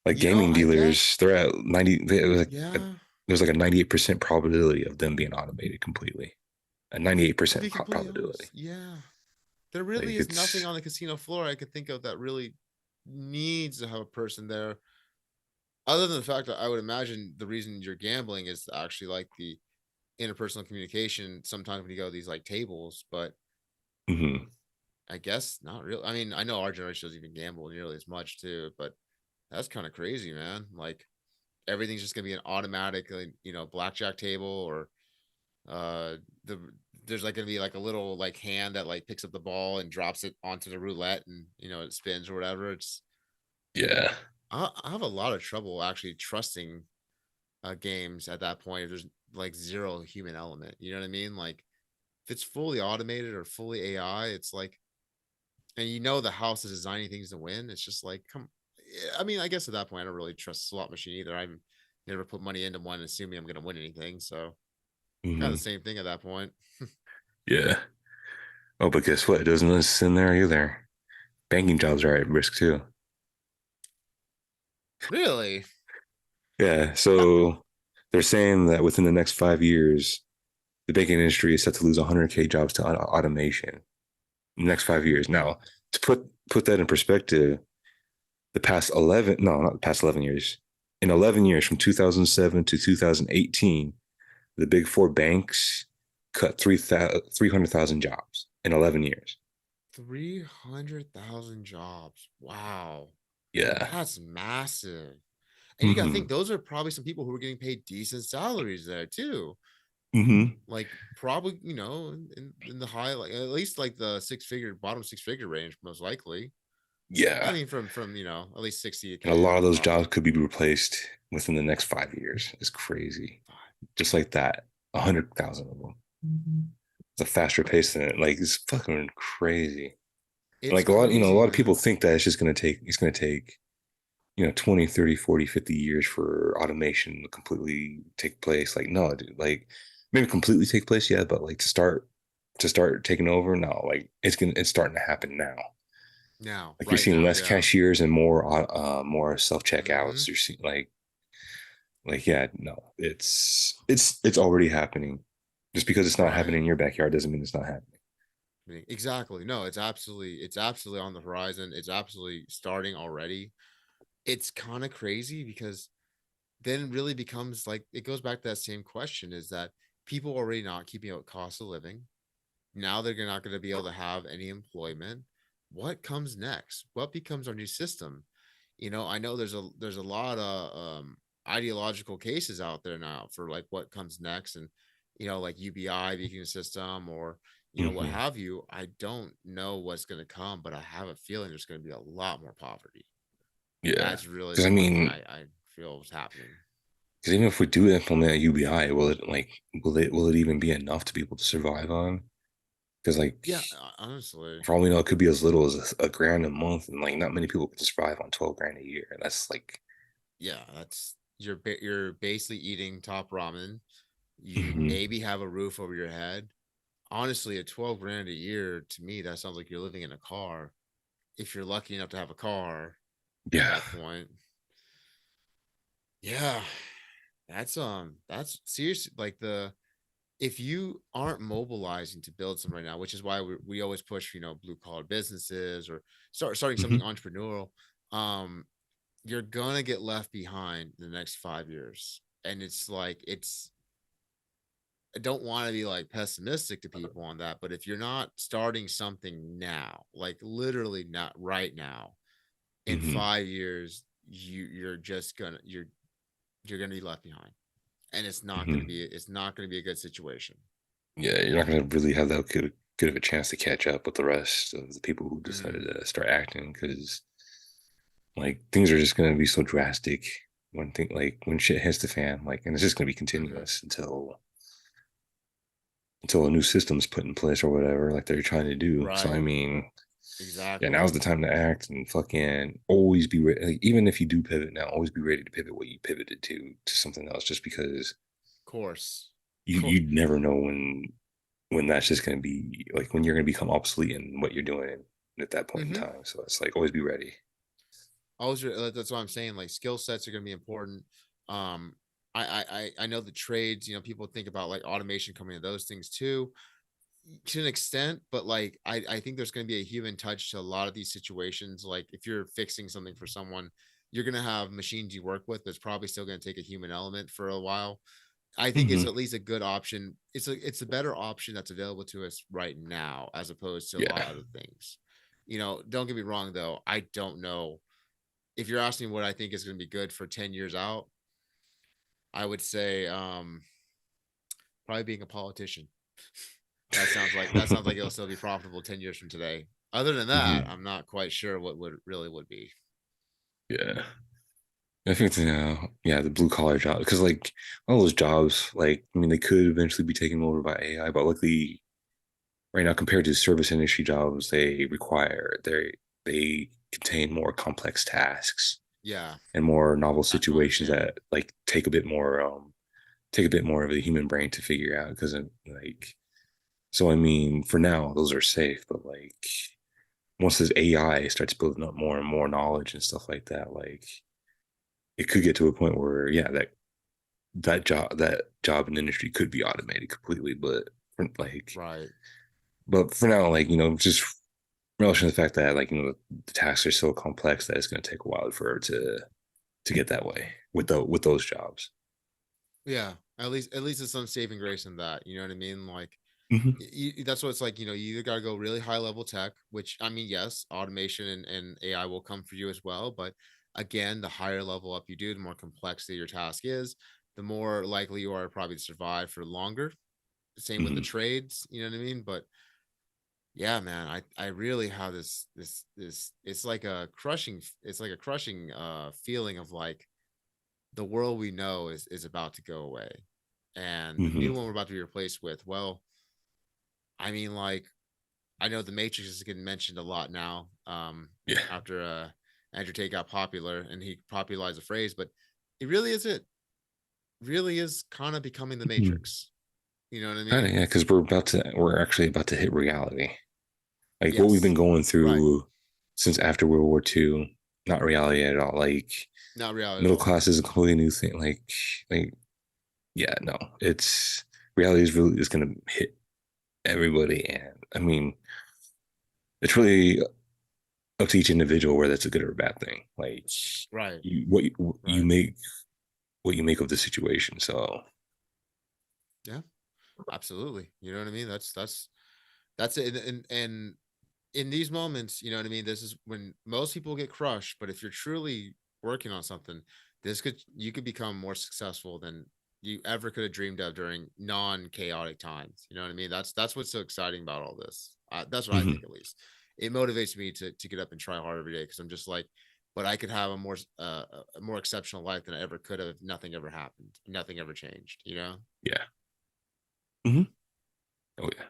A: Like gaming
B: I guess.
A: dealers, they're at 90,
B: Yeah.
A: there's like a 98% probability of them being automated completely. A
B: To
A: 98%
B: be completely
A: probability.
B: honest, yeah. There really
A: Like
B: is nothing
A: it's
B: on the casino floor I could think of that really needs to have a person there. Other than the fact that I would imagine the reason you're gambling is actually like the interpersonal communication sometimes when you go to these like tables, but
A: mhm.
B: I guess not really. I mean, I know our generation doesn't even gamble nearly as much too, but that's kind of crazy, man. Like everything's just gonna be an automatic, blackjack table, or the there's like gonna be like a little like hand that like picks up the ball and drops it onto the roulette, and it spins or whatever.
A: Yeah.
B: I have a lot of trouble actually trusting games at that point if there's like zero human element. You know what I mean? Like if it's fully automated or fully AI, it's like, and the house is designing things to win. It's just like, come. Yeah, I mean, I guess at that point, I don't really trust a slot machine either. I'm never put money into one assuming I'm going to win anything. So kind of the
A: Mhm.
B: same thing at that point.
A: Yeah. Oh, but guess what? It doesn't list in there either. Banking jobs are at risk too.
B: Really?
A: Yeah. So they're saying that within the next 5 years, the banking industry is set to lose 100K jobs to automation in the next 5 years. Now, to put that in perspective, the past 11, no, not the past 11 years. In 11 years, from 2007 to 2018, the big four banks cut 300,000 jobs in 11 years.
B: 300,000 jobs. Wow.
A: Yeah.
B: That's massive. And you got to think
A: Hmm.
B: those are probably some people who are getting paid decent salaries there too.
A: Hmm.
B: Like probably, in the high, like at least like the bottom six figure range, most likely. I
A: Yeah.
B: mean, from at least
A: And a
B: 60K
A: lot of those
B: probably.
A: jobs could be replaced within the next 5 years. It's crazy. Just like that, 100,000 of them. It's a faster pace than it. Like it's fucking crazy.
B: It's
A: Like a
B: crazy,
A: lot of people
B: man.
A: think that it's going to take 20, 30, 40, 50 years for automation to completely take place. Like, no, dude, like maybe completely take place, yeah, but like to start taking over, no, like it's starting to happen now.
B: Now,
A: Like you're
B: right
A: seeing
B: now,
A: less
B: yeah.
A: cashiers and more self
B: Hmm.
A: checkouts. You're seeing like yeah, no, it's already happening. Just because it's not happening
B: Right.
A: in your backyard doesn't mean it's not happening.
B: Exactly. No, it's absolutely on the horizon. It's absolutely starting already. It's kind of crazy because then it really becomes like it goes back to that same question, is that people already not keeping up with cost of living. Now they're not going to be able to have any employment. What comes next? What becomes our new system? I know there's a lot of ideological cases out there now for like what comes next, and like UBI being a system, or what
A: Hmm.
B: have you. I don't know what's going to come, but I have a feeling there's going to be a lot more poverty.
A: Yeah,
B: That's really
A: because
B: the one thing I feel is happening.
A: because even if we do implement a UBI, will it even be enough to be able to survive on? Because like
B: Yeah, honestly.
A: for all we know, it could be as little as a grand a month, and like not many people can survive on 12 grand a year. That's like,
B: Yeah, that's you're basically eating top ramen. You
A: mhm.
B: maybe have a roof over your head. Honestly, at 12 grand a year, to me, that sounds like you're living in a car. If you're lucky enough to have a car at
A: Yeah.
B: that point. Yeah. That's serious. Like if you aren't mobilizing to build something right now, which is why we always push, blue collar businesses, or starting something
A: Hmm.
B: entrepreneurial, um, you're gonna get left behind the next 5 years. And it's like I don't want to be like pessimistic to people on that, but if you're not starting something now, like literally not right now, in 5 years, you're just gonna you're gonna be left behind, and it's not gonna be a good situation.
A: Yeah, you're not gonna really have that good of a chance to catch up with the rest of the people who decided to start acting, because like things are just gonna be so drastic when shit hits the fan, like, and it's just gonna be continuous until a new system's put in place or whatever, like they're trying to do. So I mean,
B: exactly.
A: yeah, now's the time to act and fucking always be ready. Like, even if you do pivot now, always be ready to pivot what you pivoted to something else, just because
B: Of course.
A: you never know when that's just going to be like when you're going to become obsolete in what you're doing at that point in time. So it's like always be ready.
B: That's what I'm saying. Like skill sets are going to be important. I know the trades, you know, people think about like automation coming to those things too, to an extent, but like I think there's going to be a human touch to a lot of these situations. Like if you're fixing something for someone, you're going to have machines you work with, but it's probably still going to take a human element for a while. I think it's at least a good option. It's a better option that's available to us right now, as opposed to a lot of other things. You know, don't get me wrong though. I don't know if you're asking what I think is going to be good for 10 years out. I would say probably being a politician. That sounds like it'll still be profitable 10 years from today. Other than that, I'm not quite sure what would be.
A: Yeah. I think the blue collar job, because like all those jobs, like I mean, they could eventually be taken over by AI, but luckily, right now compared to service industry jobs, they contain more complex tasks,
B: Yeah,
A: and more novel situations that like take a bit more of the human brain to figure out. Because like, so I mean, for now, those are safe, but like once this AI starts building up more and more knowledge and stuff like that, like it could get to a point where that job in the industry could be automated completely, but like but for now, like, you know, just relishing the fact that, like, you know, the tasks are so complex that it's going to take a while for it to get that way with those jobs.
B: Yeah, at least it's some saving grace in that. You know what I mean? Like that's what it's like. You know, you either got to go really high level tech, which I mean, yes, automation and AI will come for you as well, but again, the higher level up you do, the more complexity your task is, the more likely you are probably to survive for longer. Same with the trades, you know what I mean? But yeah, man, I really have this it's like a crushing feeling of like the world we know is about to go away, and the new one we're about to be replaced with, well, I mean, like, I know the Matrix is getting mentioned a lot now, after Andrew Tate got popular and he popularized the phrase, but it really is kind of becoming the Matrix. You know what I mean?
A: Kind of, yeah, because we're actually about to hit reality. Like what we've been going through since after World War II, not reality at all. Like
B: not reality.
A: Middle class is a completely new thing. Like yeah, no, it's reality is gonna hit everybody, and I mean, it's really up to each individual whether that's a good or a bad thing. Like you make of the situation. So
B: yeah, absolutely. You know what I mean? That's it. And in these moments, you know what I mean? This is when most people get crushed, but if you're truly working on something, you could become more successful than you ever could have dreamed of during non-chaotic times. You know what I mean? That's what's so exciting about all this. That's what I think, at least. It motivates me to get up and try hard every day, because I'm just like, but I could have a more exceptional life than I ever could have if nothing ever happened, nothing ever changed, you know?
A: Yeah. Oh yeah.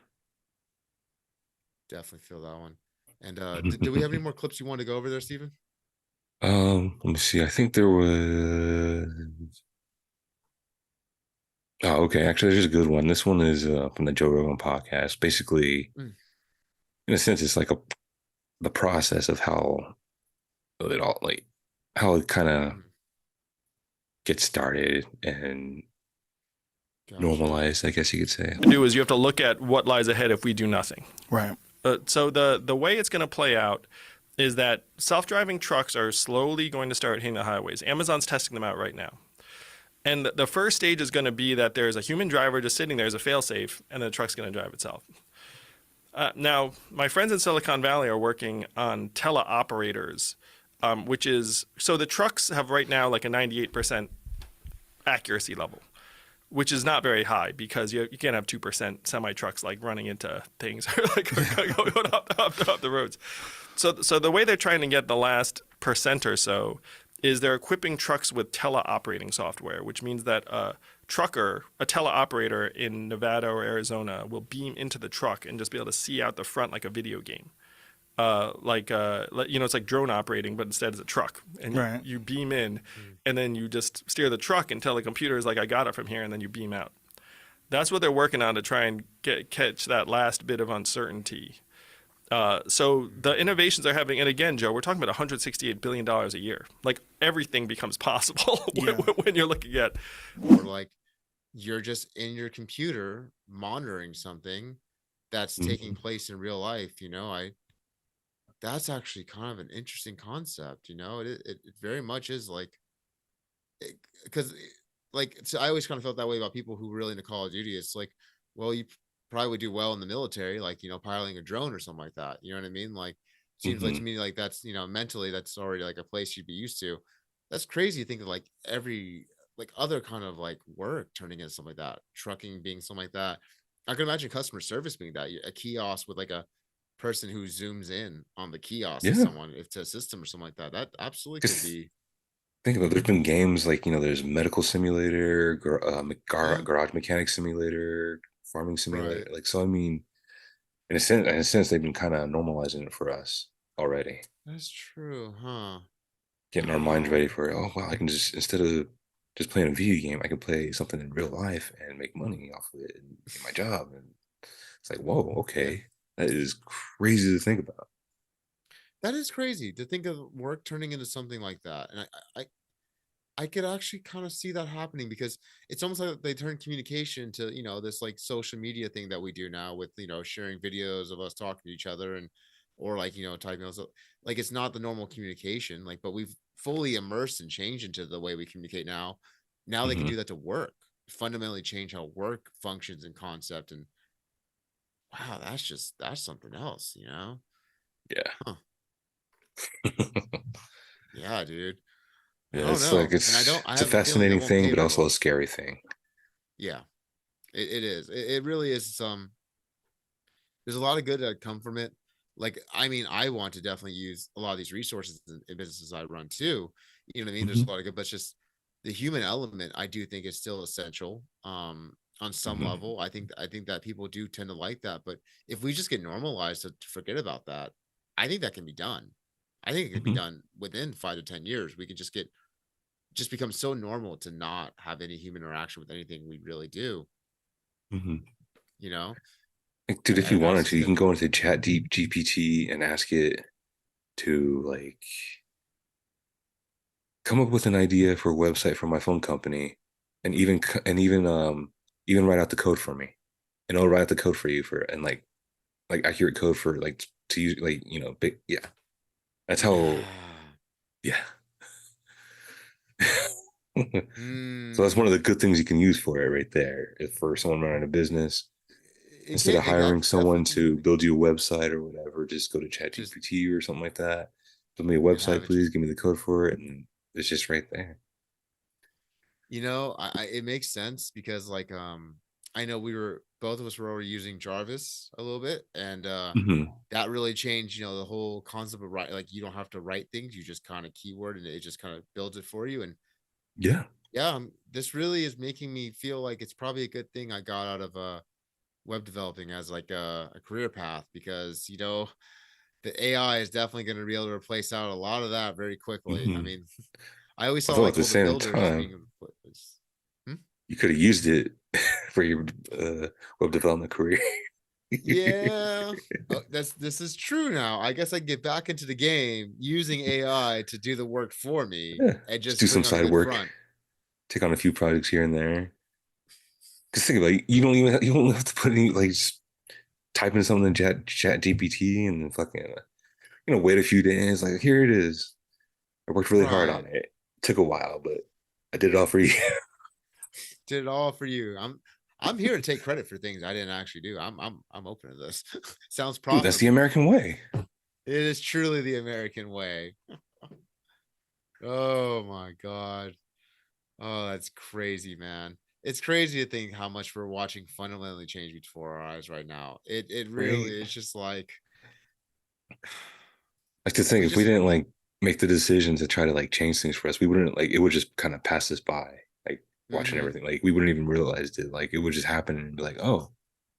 B: Definitely feel that one. And do we have any more clips you want to go over there, Steven?
A: Let me see. I think there was. Oh, okay. Actually, there's a good one. This one is from the Joe Rogan podcast. Basically, in a sense, it's like the process of how it all, like, how it kind of gets started and normalized, I guess you could say.
L: To do is you have to look at what lies ahead if we do nothing.
M: Right.
L: So the way it's going to play out is that self-driving trucks are slowly going to start hitting the highways. Amazon's testing them out right now. And the first stage is going to be that there's a human driver just sitting there as a failsafe, and the truck's going to drive itself. Now, my friends in Silicon Valley are working on teleoperators, which is, so the trucks have right now like a 98% accuracy level, which is not very high because you can't have 2% semi trucks like running into things or like going up the roads. So the way they're trying to get the last percent or so is they're equipping trucks with teleoperating software, which means that a teleoperator in Nevada or Arizona will beam into the truck and just be able to see out the front like a video game. It's like drone operating, but instead it's a truck. And you beam in, and then you just steer the truck and tell the computer is like, I got it from here, and then you beam out. That's what they're working on to try and catch that last bit of uncertainty. So the innovations they're having, and again, Joe, we're talking about $168 billion a year. Like everything becomes possible when you're looking at.
B: Or like you're just in your computer monitoring something that's taking place in real life. That's actually kind of an interesting concept. It very much is like, because so I always kind of felt that way about people who really into Call of Duty. It's like, well, you probably would do well in the military, like, piloting a drone or something like that. You know what I mean? Like, seems like to me like that's, mentally that's already like a place you'd be used to. That's crazy to think of like every like other kind of like work turning into something like that, trucking being something like that. I can imagine customer service being that, a kiosk with like a person who zooms in on the kiosk to someone, if to a system or something like that. That absolutely could be.
A: Think about it, there's been games like, there's medical simulator, garage mechanic simulator, farming simulator. Like, so I mean, in a sense, they've been kind of normalizing it for us already.
B: That's true, huh?
A: Getting our minds ready for it. Oh wow, I can just, instead of just playing a video game, I can play something in real life and make money off of it and get my job. And it's like, whoa, okay. That is crazy to think about.
B: That is crazy to think of work turning into something like that. And I could actually kind of see that happening, because it's almost like they turn communication to, this like social media thing that we do now with, sharing videos of us talking to each other or like, typing. So like, it's not the normal communication, like, but we've fully immersed and changed into the way we communicate now. Now they can do that to work, fundamentally change how work functions and concept. And wow, that's something else,
A: Yeah.
B: Huh. Yeah, dude.
A: Yeah, it's like it's a fascinating thing, but also a scary thing.
B: Yeah, it is. It really is. There's a lot of good that come from it. Like, I mean, I want to definitely use a lot of these resources in businesses I run too. You know what I mean? There's a lot of good, but it's just the human element, I do think, is still essential. On some level, I think that people do tend to like that. But if we just get normalized to forget about that, I think that can be done. I think it can be done within 5 to 10 years. We could just become so normal to not have any human interaction with anything we really do.
A: Like, dude, if you wanted to, you can go into Chat GPT and ask it to like come up with an idea for a website for my phone company, and even write out the code for me, and it'll write out the code for you and like accurate code for like to use, like, big, yeah. That's how, yeah. So that's one of the good things you can use for it right there. If for someone running a business, instead of hiring someone to build you a website or whatever, just go to ChatGPT or something like that. Build me a website, please. Give me the code for it, and it's just right there.
B: It makes sense, because like I know both of us were already using Jarvis a little bit, and that really changed, the whole concept of like you don't have to write things, you just kind of keyword and it just kind of builds it for you. And yeah, this really is making me feel like it's probably a good thing I got out of web developing as like a career path, because the AI is definitely going to be able to replace out a lot of that very quickly. I mean, I always saw, like,
A: at the same time, you could have used it for your web development career.
B: Yeah, this is true. Now I guess I can get back into the game using AI to do the work for me, and just
A: do some side work, take on a few projects here and there. Because think about it, you don't have to put any, like, just type in something in Chat GPT and then fucking wait a few days. Like, here it is. I worked really hard on it. Took a while, but I did it all for you.
B: Did it all for you. I'm here to take credit for things I didn't actually do. I'm open to this. Sounds profitable.
A: That's the American way.
B: It is truly the American way. Oh my God. Oh, that's crazy, man. It's crazy to think how much we're watching fundamentally change before our eyes right now. It really is just like
A: to think if we didn't like make the decision to try to like change things for us, we wouldn't like it would just kind of pass us by, like watching everything. Like we wouldn't even realize it. Like it would just happen and be like, oh,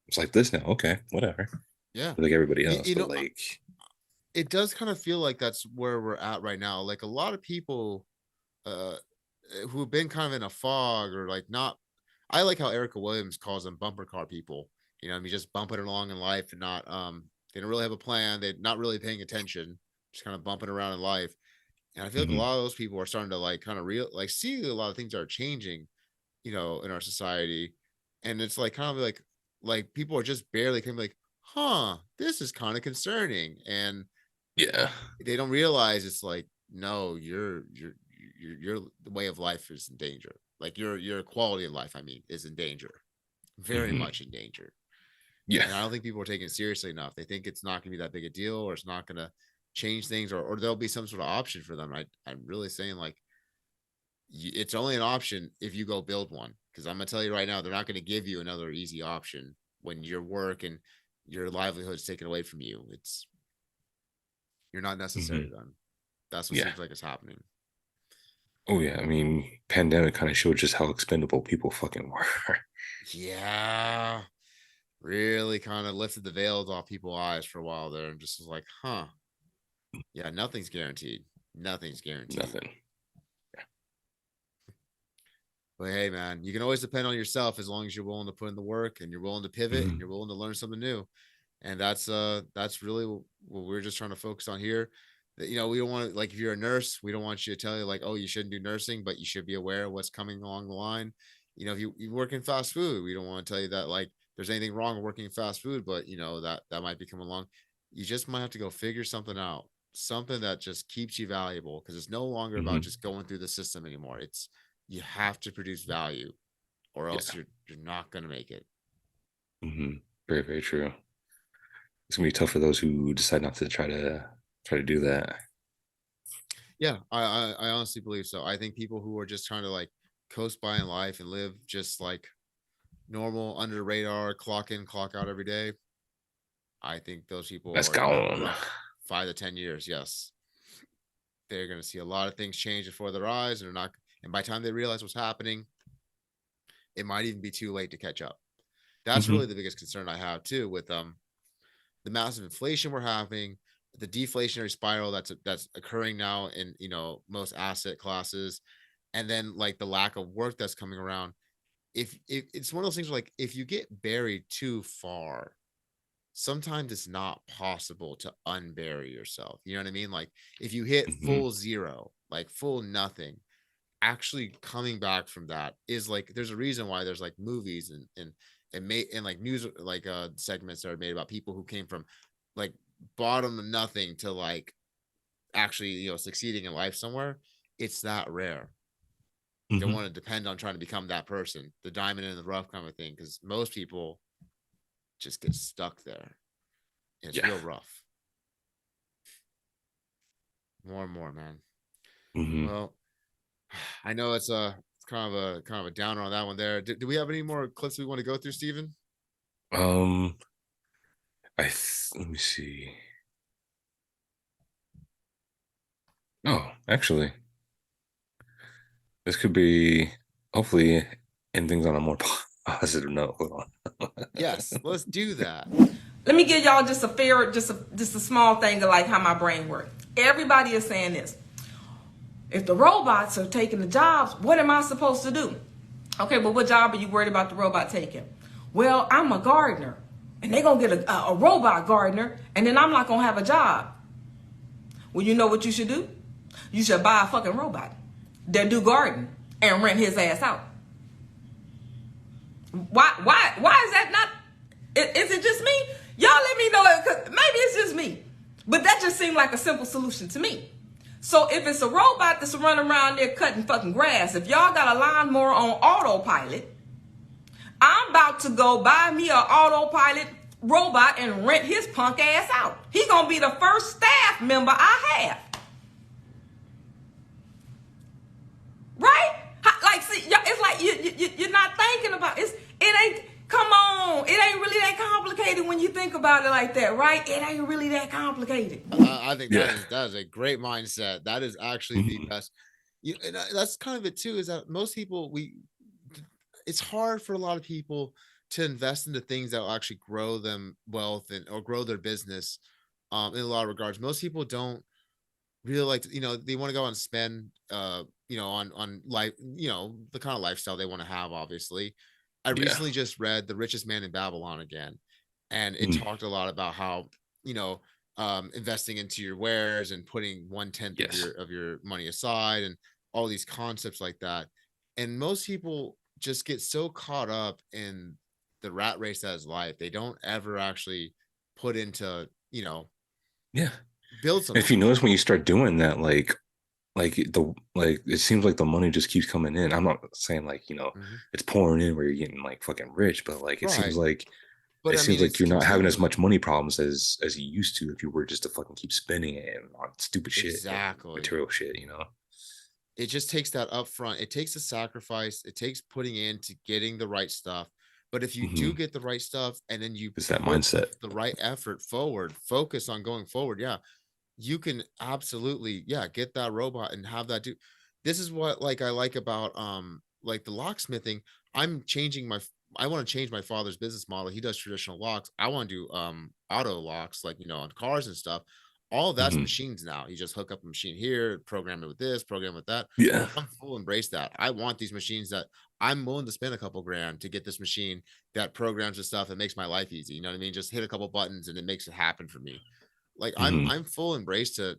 A: it's like this now. Okay, whatever.
B: Yeah.
A: Like everybody else.
B: You
A: but
B: know,
A: like
B: it does kind of feel like that's where we're at right now. Like a lot of people who've been kind of in a fog or like not. I like how Erica Williams calls them bumper car people. You know, I mean, just bumping along in life and not they don't really have a plan. They're not really paying attention, just kind of bumping around in life. And I feel like a lot of those people are starting to like kind of see a lot of things are changing, you know, in our society. And it's like kind of like people are just barely kind of like, huh, this is kind of concerning. And
A: yeah,
B: they don't realize it's like, no, your the way of life is in danger. Like your quality of life, I mean, is in danger, very much in danger.
A: Yeah.
B: And I don't think people are taking it seriously enough. They think it's not going to be that big a deal, or it's not going to change things, or there'll be some sort of option for them. I'm really saying like, it's only an option if you go build one. Because I'm going to tell you right now, they're not going to give you another easy option when your work and your livelihood is taken away from you. You're not necessary then. That's what seems like it's happening.
A: Oh yeah, I mean, pandemic kind of showed just how expendable people fucking were.
B: Yeah, really kind of lifted the veils off people's eyes for a while there, and just was like, huh, yeah, nothing's guaranteed. Nothing's guaranteed.
A: Nothing.
B: Yeah. But hey, man, you can always depend on yourself as long as you're willing to put in the work and you're willing to pivot and you're willing to learn something new. And that's really what we're just trying to focus on here. You know, we don't want to, like, if you're a nurse, we don't want you to tell you like, oh, you shouldn't do nursing, but you should be aware of what's coming along the line. You know, if you work in fast food, we don't want to tell you that like there's anything wrong with working in fast food, but you know, that might be coming along. You just might have to go figure something out, something that just keeps you valuable, because it's no longer about just going through the system anymore. It's, you have to produce value or else you're not going to make it.
A: Very, very true. It's gonna be tough for those who decide not to try to do that.
B: Yeah, I honestly believe so. I think people who are just trying to like coast by in life and live just like normal, under the radar, clock in, clock out every day, I think those people
A: That's gone.
B: 5 to 10 years. Yes, they're going to see a lot of things change before their eyes, and they're not. And by the time they realize what's happening, it might even be too late to catch up. That's really the biggest concern I have too, with the massive inflation we're having, the deflationary spiral that's occurring now in, you know, most asset classes, and then like the lack of work that's coming around. If it's one of those things where, like, if you get buried too far, sometimes it's not possible to unbury yourself. You know what I mean? Like if you hit full zero, like full nothing, actually coming back from that is like, there's a reason why there's like movies and like news, like segments that are made about people who came from like bottom of nothing to like actually, you know, succeeding in life somewhere. It's that rare. You don't want to depend on trying to become that person, the diamond in the rough kind of thing, because most people just get stuck there. And it's real rough. More and more, man. Well, I know it's kind of a downer on that one there. Do we have any more clips we want to go through, Steven?
A: Let me see. Oh, actually, this could be hopefully end things on a more positive note. Hold on.
B: Yes, let's do that.
C: Let me give y'all just a small thing of like how my brain works. Everybody is saying this. If the robots are taking the jobs, what am I supposed to do? Okay, but what job are you worried about the robot taking? Well, I'm a gardener, and they're going to get a robot gardener, and then I'm not going to have a job. Well, you know what you should do? You should buy a fucking robot that do garden and rent his ass out. Why is that not? Is it just me? Y'all let me know, because maybe it's just me. But that just seemed like a simple solution to me. So if it's a robot that's running around there cutting fucking grass, if y'all got a lawnmower on autopilot
M: I'm about to go buy me an autopilot robot and rent his punk ass out. He gonna be the first staff member I have. Right? Like, see, it's like you're not thinking about it. It ain't. Come on, it ain't really that complicated when you think about it like that, right? It ain't really that complicated.
B: I think that is a great mindset. That is actually the best. And that's kind of it too. Is that most people it's hard for a lot of people to invest into things that will actually grow them wealth or grow their business. In a lot of regards, most people don't really like to, they want to go and spend, on life, the kind of lifestyle they want to have. Obviously, I recently just read The Richest Man in Babylon again, and it talked a lot about how, investing into your wares and putting 1/10 of your money aside and all these concepts like that. And most people just get so caught up in the rat race that is life. They don't ever actually put into, build something.
A: If you notice when you start doing that, like it seems like the money just keeps coming in. I'm not saying it's pouring in where you're getting like fucking rich, but like it seems like you're not having as much money problems as you used to if you were just to fucking keep spending it on stupid shit, material shit.
B: It just takes that upfront. It takes a sacrifice. It takes putting into getting the right stuff. But if you do get the right stuff and then you
A: it's that mindset,
B: the right effort forward, focus on going forward, you can absolutely get that robot and have that do. This is what I like about like the locksmithing. I want to change my father's business model. He does traditional locks. I want to do auto locks, like on cars and stuff. All of that's machines now. You just hook up a machine here, program it with this, program with that.
A: Yeah,
B: I'm full embrace that. I want these machines that I'm willing to spend a couple grand to get this machine that programs the stuff and makes my life easy. You know what I mean? Just hit a couple buttons and it makes it happen for me. Like I'm full embrace to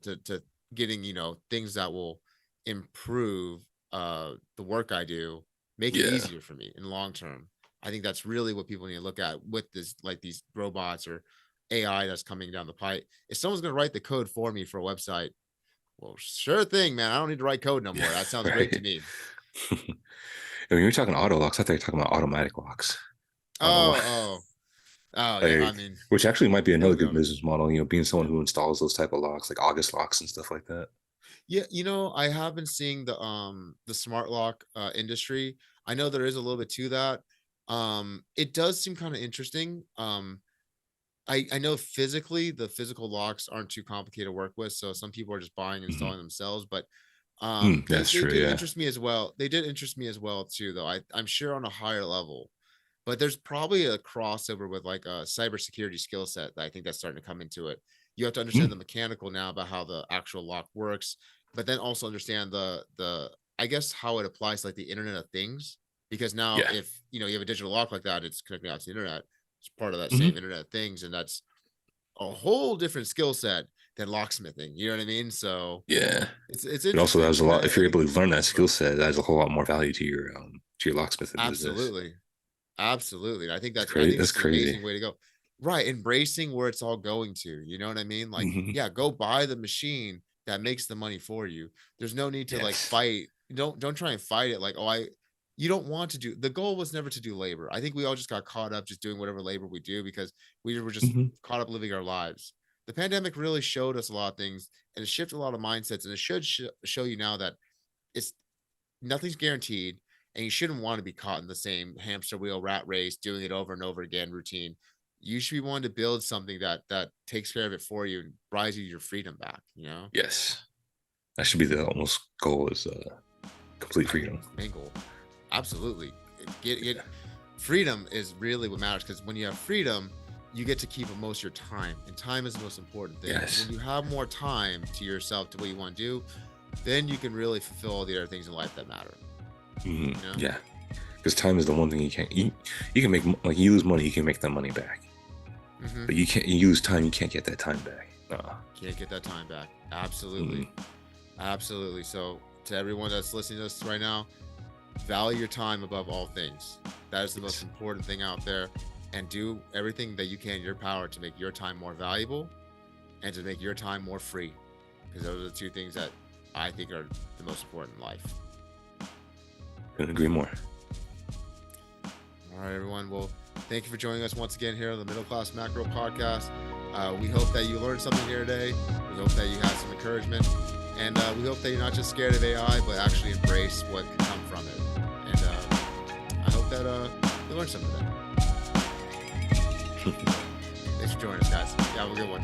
B: getting things that will improve the work I do, make it easier for me in long term. I think that's really what people need to look at with this, like these robots or AI that's coming down the pipe. If someone's going to write the code for me for a website, well, sure thing, man. I don't need to write code no more. That sounds great to me.
A: When you're talking auto locks, I thought you're talking about automatic locks.
B: Oh, yeah. I mean,
A: which actually might be another good business model. Being someone who installs those type of locks, like August locks and stuff like that.
B: Yeah, I have been seeing the smart lock industry. I know there is a little bit to that. It does seem kind of interesting. I know physically the physical locks aren't too complicated to work with, so some people are just buying and installing themselves. But
A: that's
B: they
A: true.
B: did interest me as well. They did interest me as well too, though. I'm sure on a higher level, but there's probably a crossover with like a cybersecurity skill set that I think that's starting to come into it. You have to understand the mechanical now about how the actual lock works, but then also understand the I guess how it applies to like the Internet of Things. Because now if you have a digital lock like that, it's connecting out to the internet. It's part of that same Internet of Things, and that's a whole different skill set than locksmithing. You know what I mean? So it's
A: it also has a lot. If you're able to learn that skill set, that has a whole lot more value to your locksmithing business.
B: Absolutely. I think that's
A: crazy.
B: That's crazy. An amazing way to go. Right, embracing where it's all going to. You know what I mean? Like, go buy the machine that makes the money for you. There's no need to like fight. Don't try and fight it. Like, you don't want to do. The goal was never to do labor. I think we all just got caught up just doing whatever labor we do because we were just caught up living our lives. The pandemic really showed us a lot of things, and it shifted a lot of mindsets. And it should show you now that nothing's guaranteed, and you shouldn't want to be caught in the same hamster wheel rat race, doing it over and over again, routine. You should be wanting to build something that takes care of it for you and buys you your freedom back.
A: Yes, that should be the almost goal, is complete freedom.
B: Main goal. Absolutely. Get freedom is really what matters, because when you have freedom, you get to keep most of your time, and time is the most important thing. When you have more time to yourself, to what you want to do, then you can really fulfill all the other things in life that matter.
A: Yeah, because time is the one thing you can't. You can make, like, you lose money, you can make that money back, but you can't. You lose time, you can't get that time back.
B: Can't get that time back. Absolutely. Absolutely. So to everyone that's listening to us right now, value your time above all things. That is the most important thing out there, and do everything that you can in your power to make your time more valuable and to make your time more free, because those are the two things that I think are the most important in life.
A: Couldn't agree more.
B: All All right, everyone. Well, thank you for joining us once again here on the Middle Class Macro Podcast. We hope that you learned something here today. We hope that you had some encouragement. And we hope that you're not just scared of AI, but actually embrace what can come from it. And I hope that you learned something today. Thanks for joining us, guys. Yeah, have a good one.